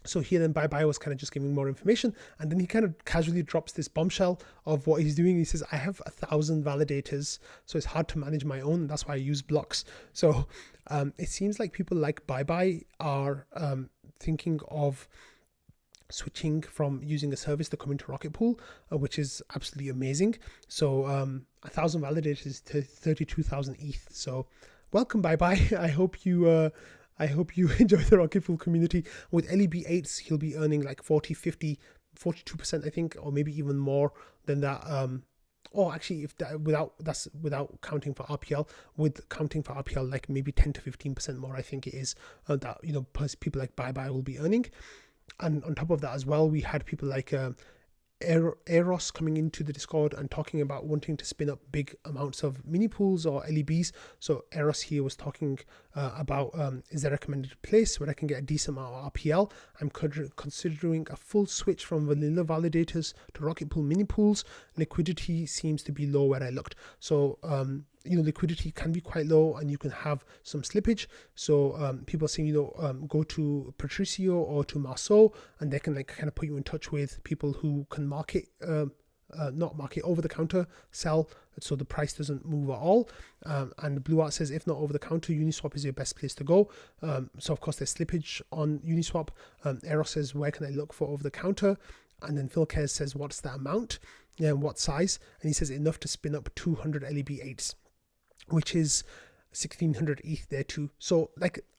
So here then Bye was kind of just giving more information, and then he kind of casually drops this bombshell of what he's doing. He says, I have 1,000 validators, so it's hard to manage my own. That's why I use blocks. So it seems like people like Bye are thinking of switching from using a service to come into Rocket Pool, which is absolutely amazing. So 1,000 validators to 32,000 ETH. So welcome, Bye. I hope you enjoy the Rocket Pool community. With LEB8s, he'll be earning like 40, 50, 42%, I think, or maybe even more than that. Or actually, if that, without counting for RPL, with counting for RPL, like maybe 10 to 15% more, I think it is, that, plus people like Bye will be earning. And on top of that as well, we had people like Eros coming into the Discord and talking about wanting to spin up big amounts of mini pools or LEBs. So Eros here was talking about is there a recommended place where I can get a decent amount of RPL. I'm considering a full switch from vanilla validators to Rocket Pool mini pools. Liquidity seems to be low where I looked. So liquidity can be quite low and you can have some slippage. So people are saying, go to Proteus or to Marceau, and they can kind of put you in touch with people who can market, not market, over the counter, sell, so the price doesn't move at all. And Blue Art says, if not over the counter, Uniswap is your best place to go. So of course there's slippage on Uniswap. Eros says, where can I look for over the counter? And then Phil Cares says, what's the amount? Yeah, and what size? And he says enough to spin up 200 LEB8s, which is 1,600 ETH there too. So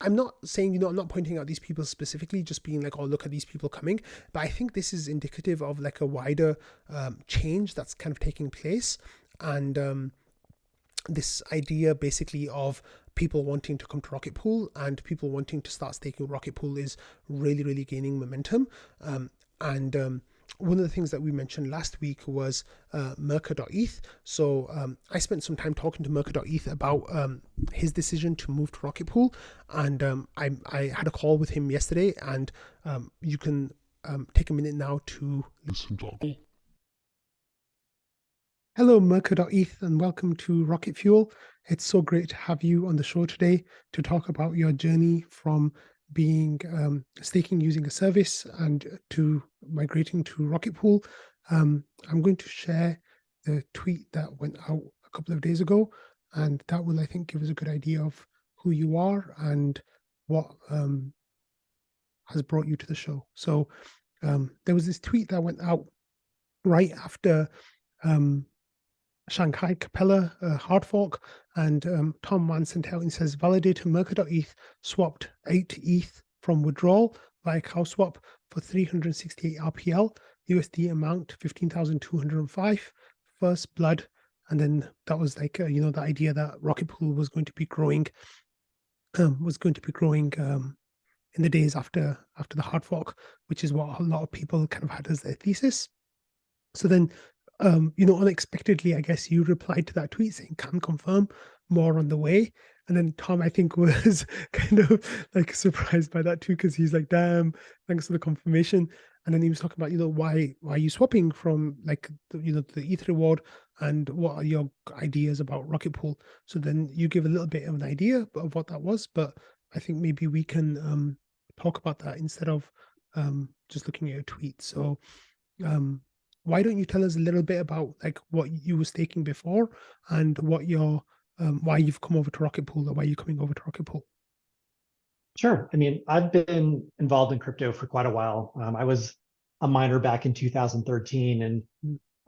I'm not saying, I'm not pointing out these people specifically, just being like, oh, look at these people coming. But I think this is indicative of like a wider change that's kind of taking place. And this idea basically of people wanting to come to Rocket Pool and people wanting to start staking Rocket Pool is really, really gaining momentum. One of the things that we mentioned last week was Merker.eth. So I spent some time talking to Merker.eth about his decision to move to Rocket Pool, and I had a call with him yesterday, and you can take a minute now to listen to it. Hello, Merker.eth, and welcome to Rocket Fuel. It's so great to have you on the show today to talk about your journey from being staking using a service and to migrating to Rocket Pool. I'm going to share the tweet that went out a couple of days ago, and that will, I think, give us a good idea of who you are and what has brought you to the show. So there was this tweet that went out right after Shanghai Capella hard fork, and Tom Mann sent out and says, validator Merker.eth swapped 8 ETH from withdrawal via cow swap for 368 RPL, USD amount 15,205, first blood. And then that was like, the idea that Rocket Pool was going to be growing, in the days after the hard fork, which is what a lot of people kind of had as their thesis. So then, unexpectedly, I guess you replied to that tweet saying, can confirm, more on the way. And then Tom, I think, was kind of like surprised by that too, because he's like, damn, thanks for the confirmation. And then he was talking about, why are you swapping from like, the ETH reward, and what are your ideas about Rocket Pool? So then you give a little bit of an idea of what that was, but I think maybe we can talk about that instead of just looking at a tweet. So why don't you tell us a little bit about like what you were staking before and what your why you've come over to Rocket Pool, or why you're coming over to Rocket Pool? Sure. I mean, I've been involved in crypto for quite a while. I was a miner back in 2013, and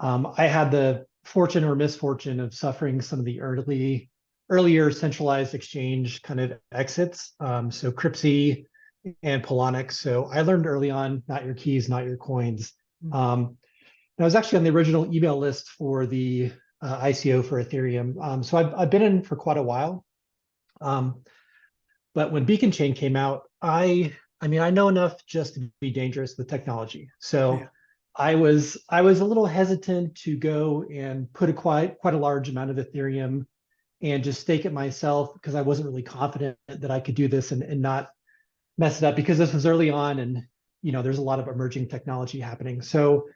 I had the fortune or misfortune of suffering some of the earlier centralized exchange kind of exits. So Cryptsy and Polonix. So I learned early on, not your keys, not your coins. I was actually on the original email list for the ICO for Ethereum. So I've been in for quite a while. But when Beacon Chain came out, I know enough just to be dangerous with technology. So yeah. I was a little hesitant to go and put quite a large amount of Ethereum and just stake it myself because I wasn't really confident that I could do this and not mess it up because this was early on and there's a lot of emerging technology happening. So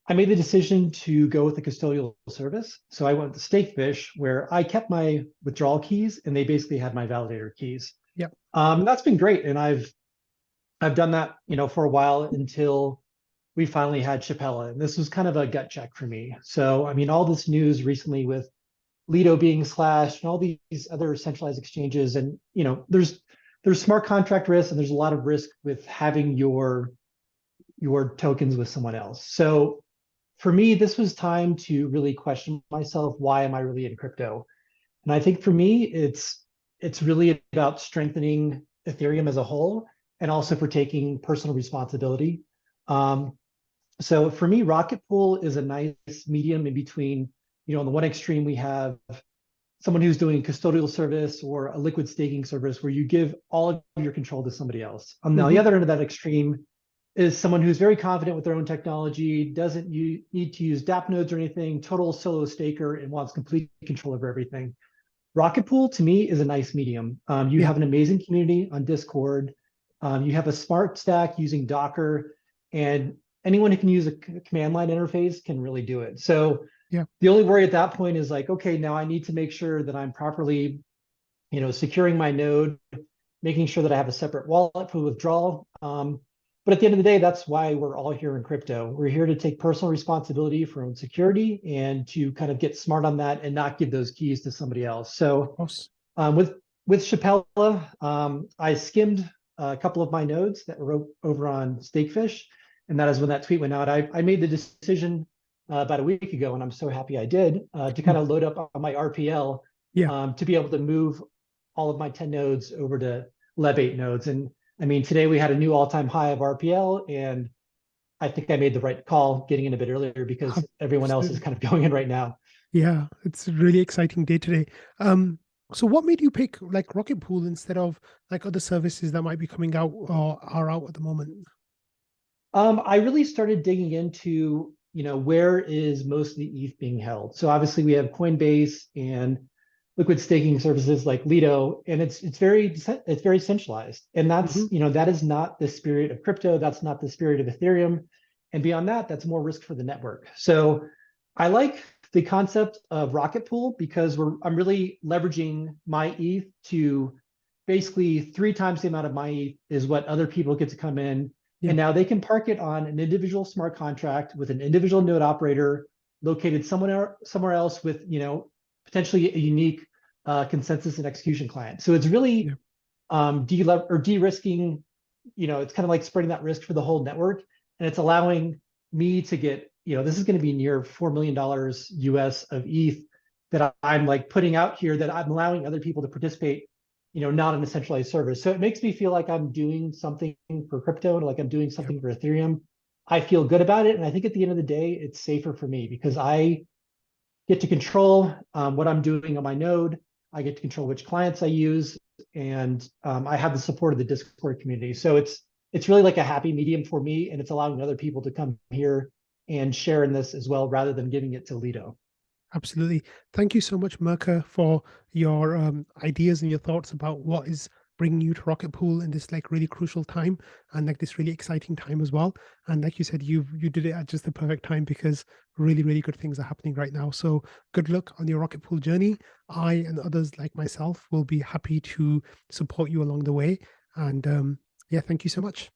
I made the decision to go with the custodial service. So I went with Stakefish, where I kept my withdrawal keys and they basically had my validator keys. Yeah. That's been great, and I've done that for a while until we finally had Chapella, and this was kind of a gut check for me. So I mean, all this news recently with Lido being slashed and all these other centralized exchanges, and there's smart contract risk and there's a lot of risk with having your tokens with someone else. So for me, this was time to really question myself. Why am I really in crypto? And I think for me, it's really about strengthening Ethereum as a whole and also for taking personal responsibility. So for me, Rocket Pool is a nice medium in between. On the one extreme, we have someone who's doing custodial service or a liquid staking service where you give all of your control to somebody else. On the other end of that extreme is someone who's very confident with their own technology, doesn't need to use dApp nodes or anything, total solo staker, and wants complete control over everything. Rocket Pool, to me, is a nice medium. You have an amazing community on Discord. You have a smart stack using Docker, and anyone who can use a command line interface can really do it. So the only worry at that point is like, okay, now I need to make sure that I'm properly, securing my node, making sure that I have a separate wallet for withdrawal. But at the end of the day, that's why we're all here in crypto. We're here to take personal responsibility for own security and to kind of get smart on that and not give those keys to somebody else. So with Chapella, I skimmed a couple of my nodes that were over on Stakefish. And that is when that tweet went out. I made the decision about a week ago, and I'm so happy I did, to kind of load up on my RPL to be able to move all of my 10 nodes over to Leb 8 nodes. And I mean, today we had a new all-time high of RPL, and I think I made the right call getting in a bit earlier because everyone else is kind of going in right now. Yeah, it's a really exciting day today. So what made you pick like Rocket Pool instead of like other services that might be coming out or are out at the moment? I really started digging into, where is most of the ETH being held? So obviously we have Coinbase and liquid staking services like Lido, and it's very centralized. And that's, that is not the spirit of crypto. That's not the spirit of Ethereum. And beyond that, that's more risk for the network. So I like the concept of Rocket Pool because I'm really leveraging my ETH to basically 3 times the amount of my ETH is what other people get to come in. And now they can park it on an individual smart contract with an individual node operator located somewhere else with, potentially a unique consensus and execution client. So it's really de-risking, it's kind of like spreading that risk for the whole network. And it's allowing me to get, this is going to be near $4 million US of ETH that I'm like putting out here that I'm allowing other people to participate, not in a centralized service. So it makes me feel like I'm doing something for crypto and like I'm doing something for Ethereum. I feel good about it. And I think at the end of the day, it's safer for me because I get to control what I'm doing on my node. I get to control which clients I use, and I have the support of the Discord community. So it's really like a happy medium for me, and it's allowing other people to come here and share in this as well, rather than giving it to Lido. Absolutely. Thank you so much, Mirka, for your ideas and your thoughts about what is bringing you to Rocket Pool in this like really crucial time and like this really exciting time as well. And like you said, you did it at just the perfect time because really, really good things are happening right now. So good luck on your Rocket Pool journey. I and others like myself will be happy to support you along the way. And thank you so much.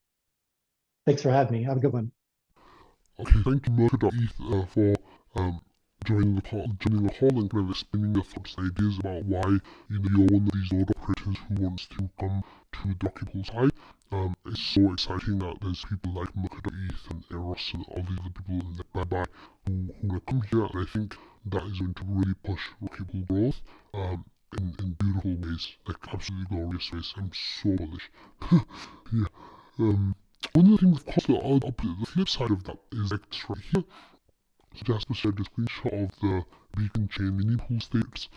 Thanks for having me. Have a good one. Okay, thank you, Mirka.eth, for joining the call and kind of explaining your thoughts and ideas about why you're one of these node operators who wants to come to the Rocket Pool side. It's so exciting that there's people like Mirka.eth and Eros and all these other people in the bye who want to come here, and I think that is going to really push Rocket Pool growth in beautiful ways, like absolutely glorious ways. I'm so bullish. One of the things, of course, the flip side of that is like this right here. So Jasper shared a screenshot of the Beacon Chain mini pool states.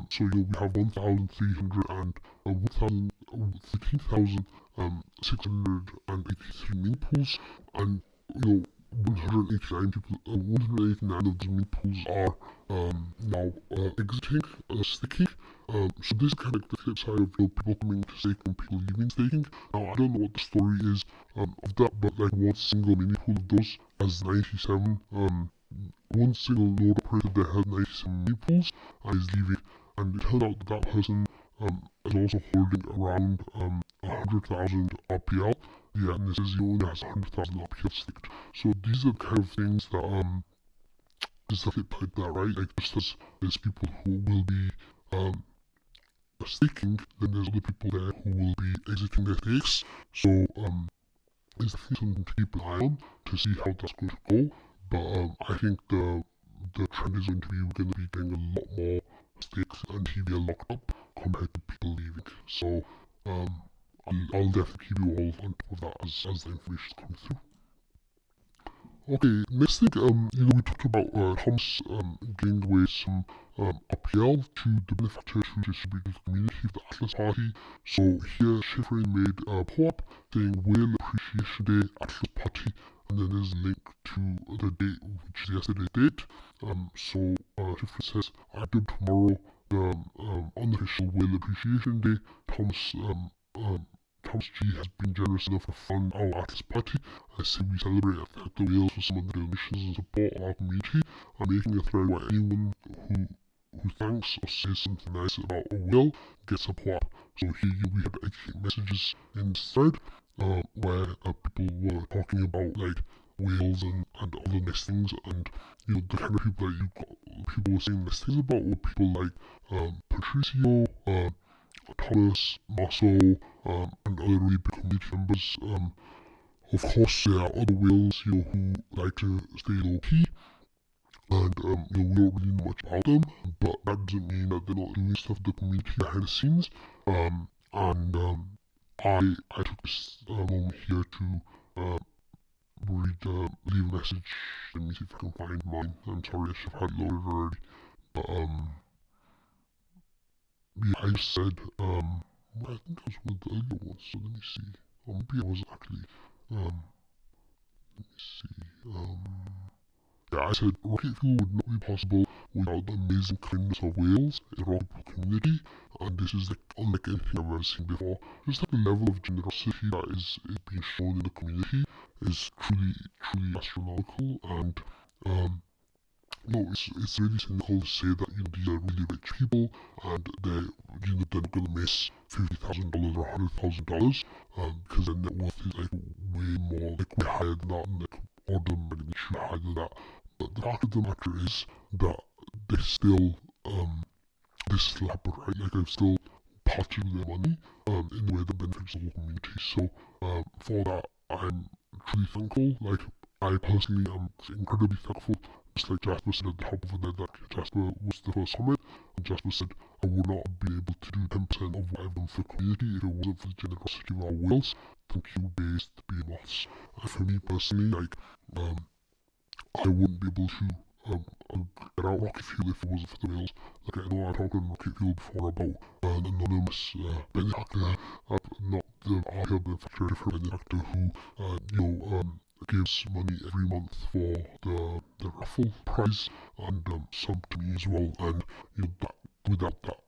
So we have 1,300 and 13,683 mini pools, and 189 of the mini pools are now exiting sticky. So this is kind of the flip side of people coming to stake and people leaving staking. Now I don't know what the story is of that, but like one single mini pool of those has 97. One single node operator there has 97 mini pools and is leaving, and it turns out that that person is also holding around 100,000 RPL. Yeah, and this is he only has 100,000 RPL staked. So these are the kind of things that is the flip side that, right? Like just as there's people who will be staking, then there's other people there who will be exiting their stakes. So it's definitely something to keep an eye on to see how that's going to go. But I think the trend is going to be we're going to be getting a lot more stakes and TVL locked up compared to people leaving. So I'll definitely keep you all on top of that as the information comes through. Okay, next thing, we talked about Thomas giving away some RPL to the Benefactor to distribute to the community of the Atlas Party. So here, Schifrin made a pop saying Whale Appreciation Day, Atlas Party, and then there's a link to the date, which is yesterday's date. So Schifrin says, I do tomorrow the unofficial Whale Appreciation Day. Thomas G has been generous enough to fund our Atlas Party. I say we celebrate the whales for some of the donations and support of our community. I'm making a thread where anyone who thanks or says something nice about a whale gets a pop. So here we had 88 messages in this thread where people were talking about like whales and other nice things, and the kind of people that people were saying nice things about were people like Patricio, Thomas, Marceau, and other really big community members. Of course, there are other whales, who like to stay low key, and we don't really know much about them. But that doesn't mean that they're not doing stuff for the community behind the scenes. I took this moment here to leave a message. Let me see if I can find mine. I'm sorry, I should have had it loaded already. But yeah, I said, I think I was with the other ones, so let me see. Or maybe I was actually, let me see, yeah, I said, rocket fuel would not be possible without the amazing kindness of whales in the rocket fuel community, and this is like unlike anything I've ever seen before. Just like the level of generosity that is being shown in the community is truly astronomical, and no, it's really cynical to say that these are really rich people and they're gonna miss $50,000 or $100,000 because their net worth is like way more, like way higher than that, and like order magnitude higher than that. But the fact of the matter is that they still happen, right? Like they've still parted with their money in the way that benefits the whole community. So for that, I'm truly thankful. Like I personally am incredibly thankful. Just like Jasper said at the top of it, that Jasper was the first comment, and Jasper said, I would not be able to do 10% of what I've done for the community if it wasn't for the generosity of our whales. Thank you, based BMOS. And for me personally, like, I wouldn't be able to get out rocket fuel if it wasn't for the whales. Like, I know I talked on rocket fuel before about an anonymous benefactor, not the RPL benefactor, a different benefactor who, gives money every month for the raffle prize, and some to me as well, and that without that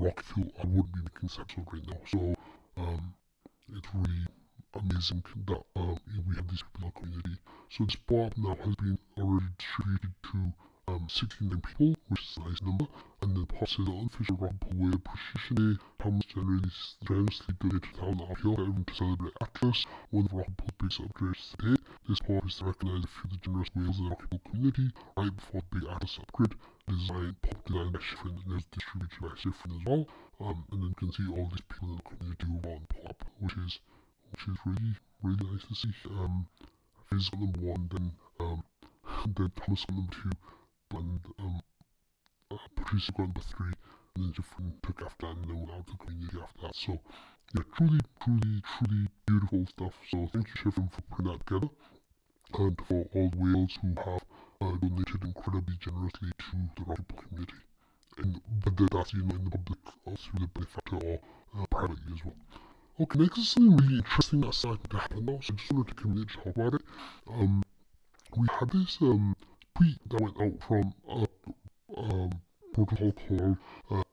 rocket fuel I wouldn't be making this episode right now. So it's really amazing that we have these people in our community. So this bar now has been already distributed to 69 people, which is a nice number, and then part says the unofficial rocket pool whale appreciation day. Thomas generously donated 1,000 RPL for everyone to celebrate Atlas, one of the rocket pool's biggest upgrades to date. This part is to recognize a few of the generous whales in the rocket pool community right before the big Atlas upgrade. Pop design by Schifrin, and there's distributed by Schifrin as well. And then you can see all these people in the community who are on pop, which is really nice to see. Fizz got number 1, then Thomas got number 2, and Patricia got number 3, and then Schifrin took after that, and then went out to the community after that. So yeah, truly beautiful stuff. So thank you, Schifrin, for putting that together, and for all the whales who have donated incredibly generously to the rocket pool community, and whether that's in the public or through the benefactor or privately as well. Okay, next is something really interesting that's starting to happen now, so I just want to take a minute to talk about it. We had this tweet that went out from protocol called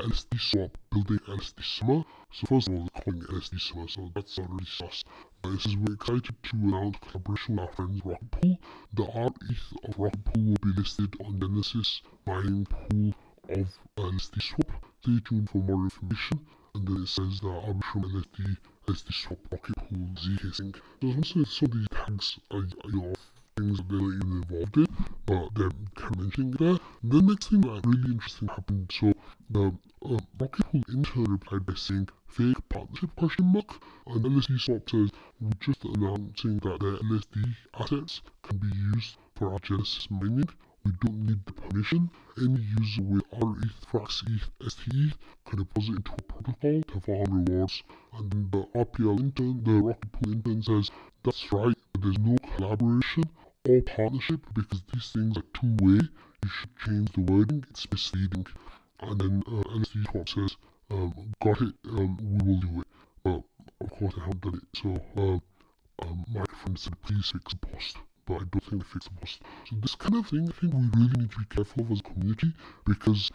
LSD swap building LSD summer. So first of all, they're calling it LSD summer, so that's already sus. It says we're excited to announce collaboration with our friends Rocket Pool. The RETH of Rocket Pool will be listed on Genesis mining pool of LSD swap. Stay tuned for more information. And then it says the Arbitrum LSD swap Rocket Pool ZK sync. So some of these tags are, things that they're not even involved in, but they're kind of mentioning it there. The next thing that really interesting happened, so the Rocket Pool intern replied by saying fake partnership ? And LSD Swap says we're just announcing that the LSD assets can be used for our Genesis mining. We don't need the permission. Any user with RETH, Frax ETH, STE can deposit into a protocol to farm rewards. And then the RPL intern, the Rocket Pool intern says that's right, but there's no collaboration or partnership because these things are two-way. You should change the wording, it's misleading. And then LSD Swap says, got it, we will do it. But of course I haven't done it, so my friend said please fix the post, but I don't think they fixed the post. So this kind of thing I think we really need to be careful of as a community, because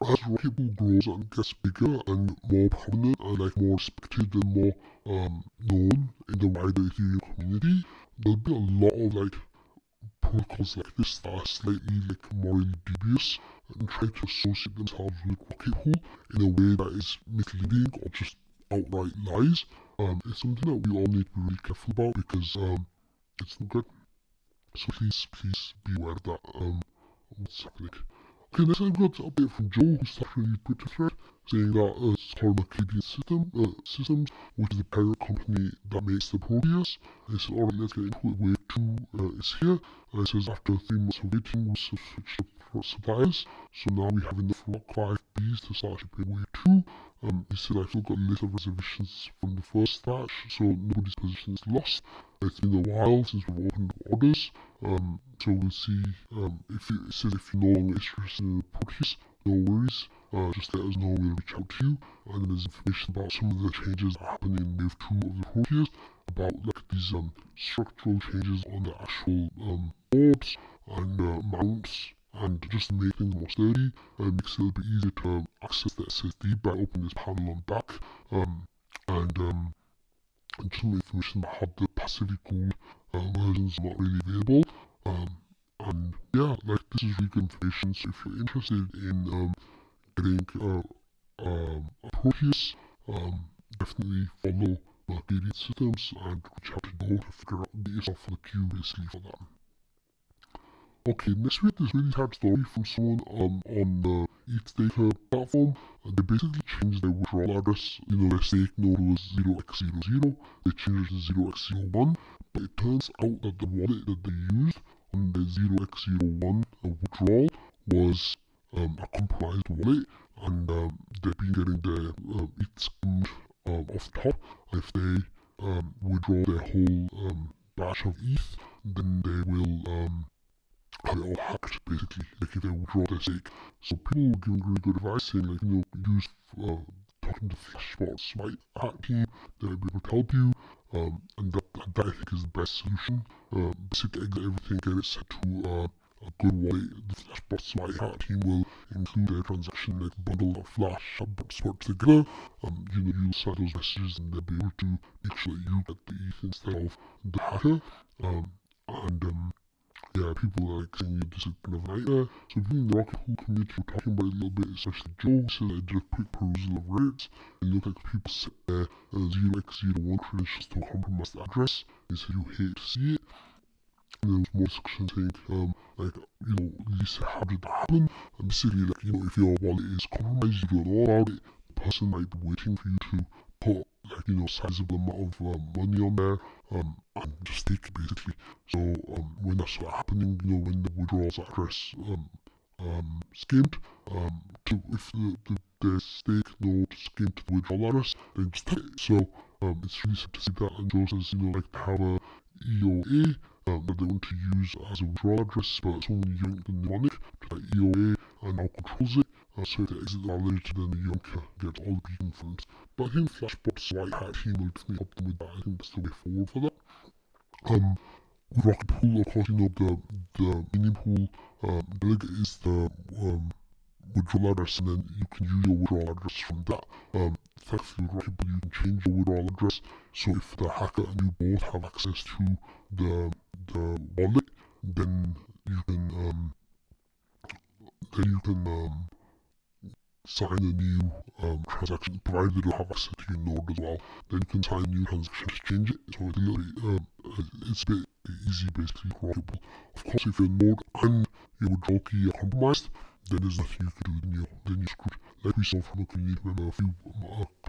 as Rocket Pool grows and gets bigger and more prominent and like more respected and more known in the wider Ethereum community, there'll be a lot of like protocols like this that are slightly like morally dubious and try to associate themselves with Rocket Pool in a way that is misleading or just outright lies. It's something that we all need to be really careful about because it's not good. So please be aware of that. What's happening? Okay, next I've got an update from Joe, who started a new Twitter thread saying that it's called Acadian Systems, which is the parent company that makes the Proteus. And it says, alright, let's get into it. Wave 2 is here. And it says, after 3 months of waiting, we switched up suppliers. So now we have enough Rock 5Bs to start shipping Wave 2. He said, I've still got a list of reservations from the first batch, so nobody's position is lost. It's been a while since we've opened orders. So we'll see, it says if you're no longer interested in the Proteus, no worries, just let us know, we'll reach out to you. And there's information about some of the changes that happen in Wave 2 of the Proteus, about like these structural changes on the actual boards and mounts, and just to make things more sturdy, makes it a little bit easier to access the SSD by opening this panel on back, and just some information about how the passively cooled versions are not really available. And yeah, like this is really good information, so if you're interested in getting a Proteus, definitely follow Acadian Systems and reach out to Joe to figure out, get yourself for the queue basically for that. Okay, next we have this really sad story from someone on the ETHStaker platform. They basically changed their withdrawal address. Their stake node was 0x00. They changed it to 0x01, but it turns out that the wallet that they used on the 0x01 withdrawal was a compromised wallet, and they've been getting their ETH skimmed off the top. If they withdraw their whole batch of ETH, then they will have it all hacked basically, like if they withdraw their stake. So people were giving really good advice saying like, use talking to Flashbot's white hat team, they'll be able to help you, and that I think is the best solution. Basically exit everything, get it set to a good wallet. The Flashbot's white hat team will include a transaction like bundle of Flash bots work together. You'll send those messages and they'll be able to make sure that you get the ETH instead of the hacker. Yeah, people are like saying this is kind of a nightmare. So people in the Rocket Pool community were talking about it a little bit, especially Joe said I did a quick perusal of Reddit, and it looked like people set their 0x01 credentials to a compromised address. They said you hate to see it. And there was more discussion saying, Lisa, how did that happen? And basically, like, if your wallet is compromised, you don't know about it, the person might be waiting for you to put, like, sizable amount of money on there, and just take it basically. So, when that's happening, when the withdrawals address, skimmed, if the stake node skimmed the withdrawal address, then just take it. So, it's really sad to see that, and Joe says, like, to have a EOA, that they want to use as a withdrawal address, but someone yanked the mnemonic to that EOA and now controls it, so if they exit the validity, then the yanker gets all the beacon funds. But I think Flashbot's white hat team will definitely help them with that. I think that's the way forward for that. With Rocket Pool, of course, the mining pool delegate is the withdrawal address, and then you can use your withdrawal address from that. Thankfully, with Rocketpool, you can change your withdrawal address, so if the hacker and you both have access to the wallet, then you can sign a new transaction, provided they don't have access to your node as well. Then you can sign a new transaction to change it. So it's a little bit, it's a bit easy basically for people. Of course, if your node and your withdrawal key are compromised, then there's nothing you can do. Then you're screwed. Like we saw from a community member a few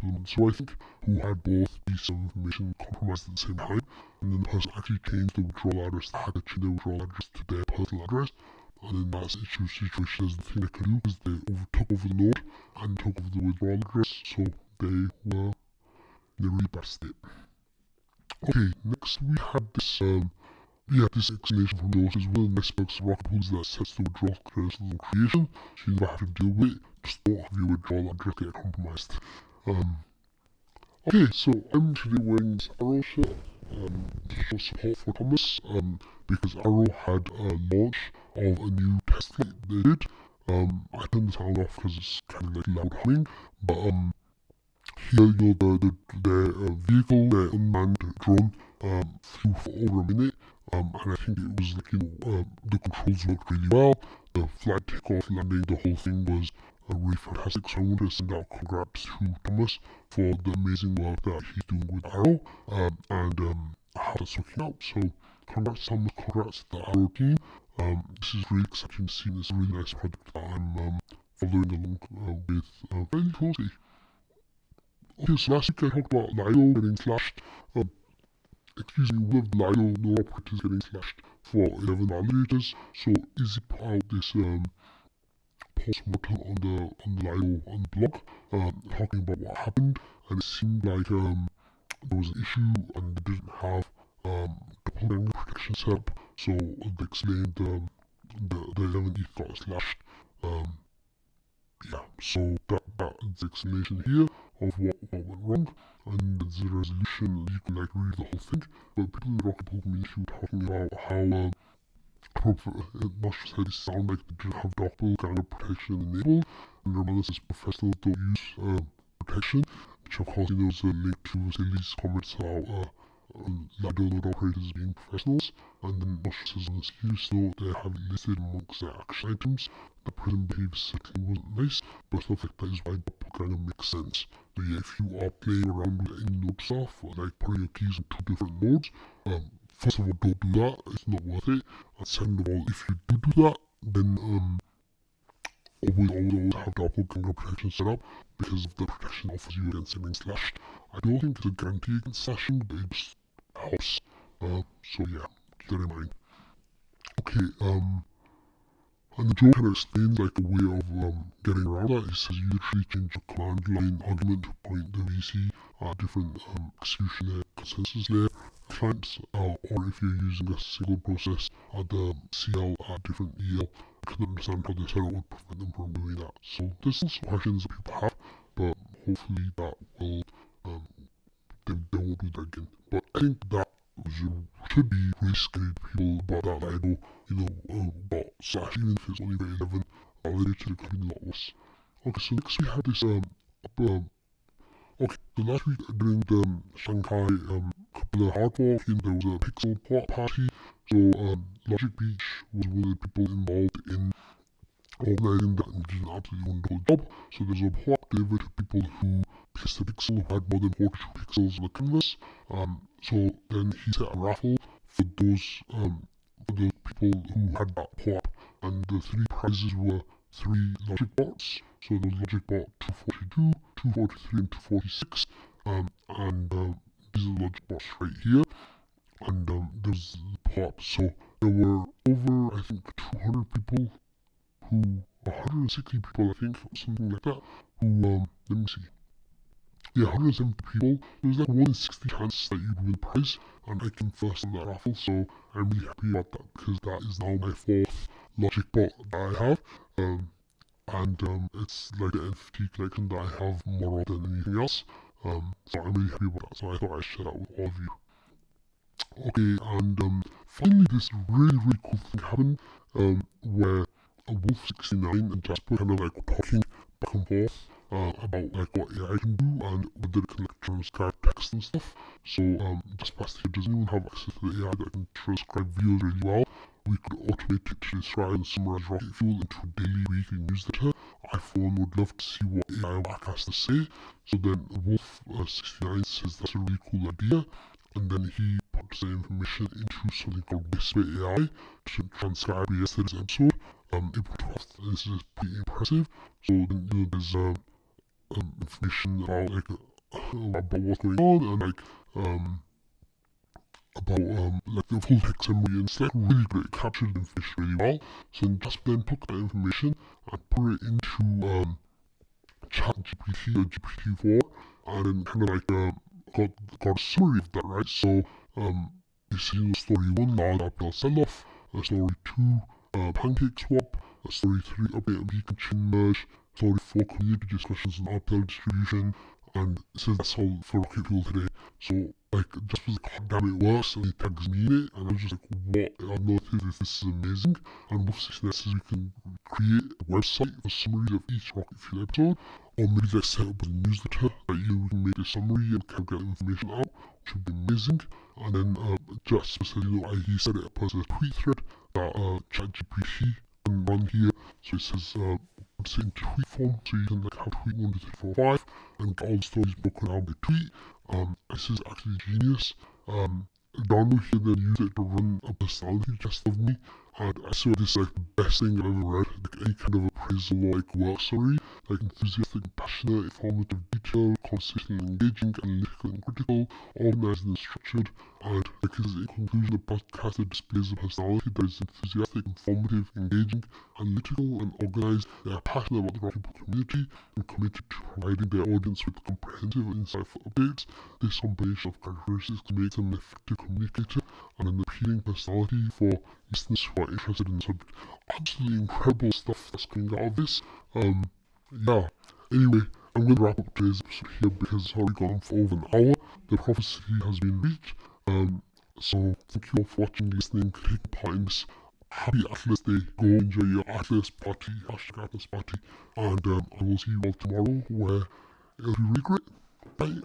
months ago, I think, who had both pieces of information compromised at the same time, and then the person actually changed the withdrawal address, the hacker changed their withdrawal address to their personal address. And in that situation, there's the thing they can do is they took over the node and took over the withdrawal address, so they were in a really bad state. Okay, next we had this this explanation from Joe. Says one of the nice perks of Rocketpool is that it sets the withdrawal credentials on creation, so you never have to deal with it. Just don't have your withdrawal address get compromised. Okay, so I'm today wearing this Arrow shirt to show support for Thomas, because Arrow had a launch of a new test flight they did. I turned the sound off because it's kind of like loud humming, but here, the vehicle, the unmanned drone, flew for over a minute, and I think it was like, the controls worked really well. The flight, takeoff, landing, the whole thing was really fantastic. So I want to send out congrats to Thomas for the amazing work that he's doing with Arrow, and how that's working out. So congrats Thomas, congrats to the Arrow team. This is really exciting to see. It's a really nice project that I'm following along with fairly closely. Okay, so last week I talked about Lido getting slashed. One of the Lido node operators getting slashed for 11 validators. So Izzy put out this post-mortem on the Lido on the blog, talking about what happened, and it seemed like there was an issue and they didn't have double gang protection set up, so they explained the 11 ETH got slashed. Yeah, so that's the explanation here of what went wrong, and there's a resolution. You can like read the whole thing, but people in the Rocketpool community were talking about how Marceau said it sounded like they didn't have doppelganger protection enabled, and their mother says professionals don't use protection, which of course is a link to Vasili's comments about Lido node operators being professionals, and then Marceau says on the serious note they have it listed amongst their action items. The prison behavior certainly wasn't nice, but stuff like that is why doppelganger makes sense. So yeah, if you are playing around with any node stuff, like putting your keys in two different nodes, first of all, don't do that, it's not worth it. And second of all, if you do that, then always have doppelganger protection set up, because of the protection it offers you against getting slashed. I don't think it's a guarantee against slashing, but it just helps. So yeah, keep that in mind. Okay, and the Joe kind of explains like a way of getting around that. He says you literally change the command line argument to point the VC at different execution layer, consensus layer clients, or if you're using a single process at the CL at different EL, I can understand how the setup would prevent them from doing that. So there's still some questions that people have, but hopefully that will, they won't do that again. But I think that should be really scary to people about that Lido, about slash, even if it's only by 11, validated, it could be a lot worse. Okay, so next we have this, okay, so last week during the Shanghai couple of hard forking, there was a pixel port party, so Logic Beach was one of the people involved in organizing that and did an absolutely wonderful job. So there's a port delivered to people who placed a pixel who had more than 42 pixels on the canvas. So then he set a raffle for those people who had that port, and the three prizes were 3 logic bots. So there was logic bot 242, 243 and 246, and these are the logic bots right here, and there's the port. So there were over, I think, 200 people 160 people, I think, something like that, who, let me see, yeah, 170 people. There's like 1 in 60 chance that you'd win the prize, and I came first on that raffle, so I'm really happy about that, because that is now my 4th logic bot that I have, and it's like the NFT collection that I have more of than anything else, so I'm really happy about that, so I thought I'd share that with all of you. Okay, and finally this really cool thing happened, where Wolf69 and Jasper kind of like talking back and forth about like what AI can do and whether it can like transcribe text and stuff. So Jasper doesn't even have access to the AI that can transcribe videos really well. We could automate it to describe and summarize rocket fuel into a daily, weekly newsletter. iPhone would love to see what AI Whack has to say. So then Wolf69 says that's a really cool idea, and then he puts the information into something called Whisper AI to transcribe yesterday's episode, April 12th, and this is pretty impressive. So then there's information about like about what's going on and like about like the full text summary, and it's like really great, captured the information really well. So then Jasper then took that information and put it into ChatGPT or GPT-4, and then kind of like got a summary of that, right? So you see story 1, large RPL sell-off, story 2, pancake swap, story 3, update on beacon chain merge, story 4, community discussions on RPL distribution, and it says that's all for rocket fuel today. So like just was like, damn, it works, and he tags me in it, and I was just like, what? I noticed this is amazing. And Wolf69 says we can create a website for summaries of each rocket fuel episode, or maybe like set up a newsletter that we can make a summary and kind of get information out, which would be amazing. And then Jasper said, he set it up as a tweet thread that ChatGPT can run here. So it says it's in tweet form, so you can like have tweet 1, 2, 3, 4, 5, and get all the stories broken out by tweet. This is actually genius. Download here, then use it to run a personality test of me, and I swear this is like the best thing I've ever read. Like any kind of appraisal or like work summary, like enthusiastic, passionate, informative, detailed, consistent, engaging, analytical and critical, organized and structured, and like this is in conclusion a podcast that displays a personality that is enthusiastic, informative, engaging, analytical and organized. They are passionate about the rocket community and committed to providing their audience with comprehensive and insightful updates. This combination of characteristics makes them an effective communicator and an appealing personality for listeners who are interested in the subject. Absolutely incredible stuff that's coming out of this. Yeah. Anyway, I'm going to wrap up today's episode here because it's already gone on for over an hour. The prophecy has been reached. So thank you all for watching, listening, taking part in this. Happy Atlas Day. Go enjoy your Atlas party, #Atlas party. And I will see you all tomorrow where it'll be really great. Bye.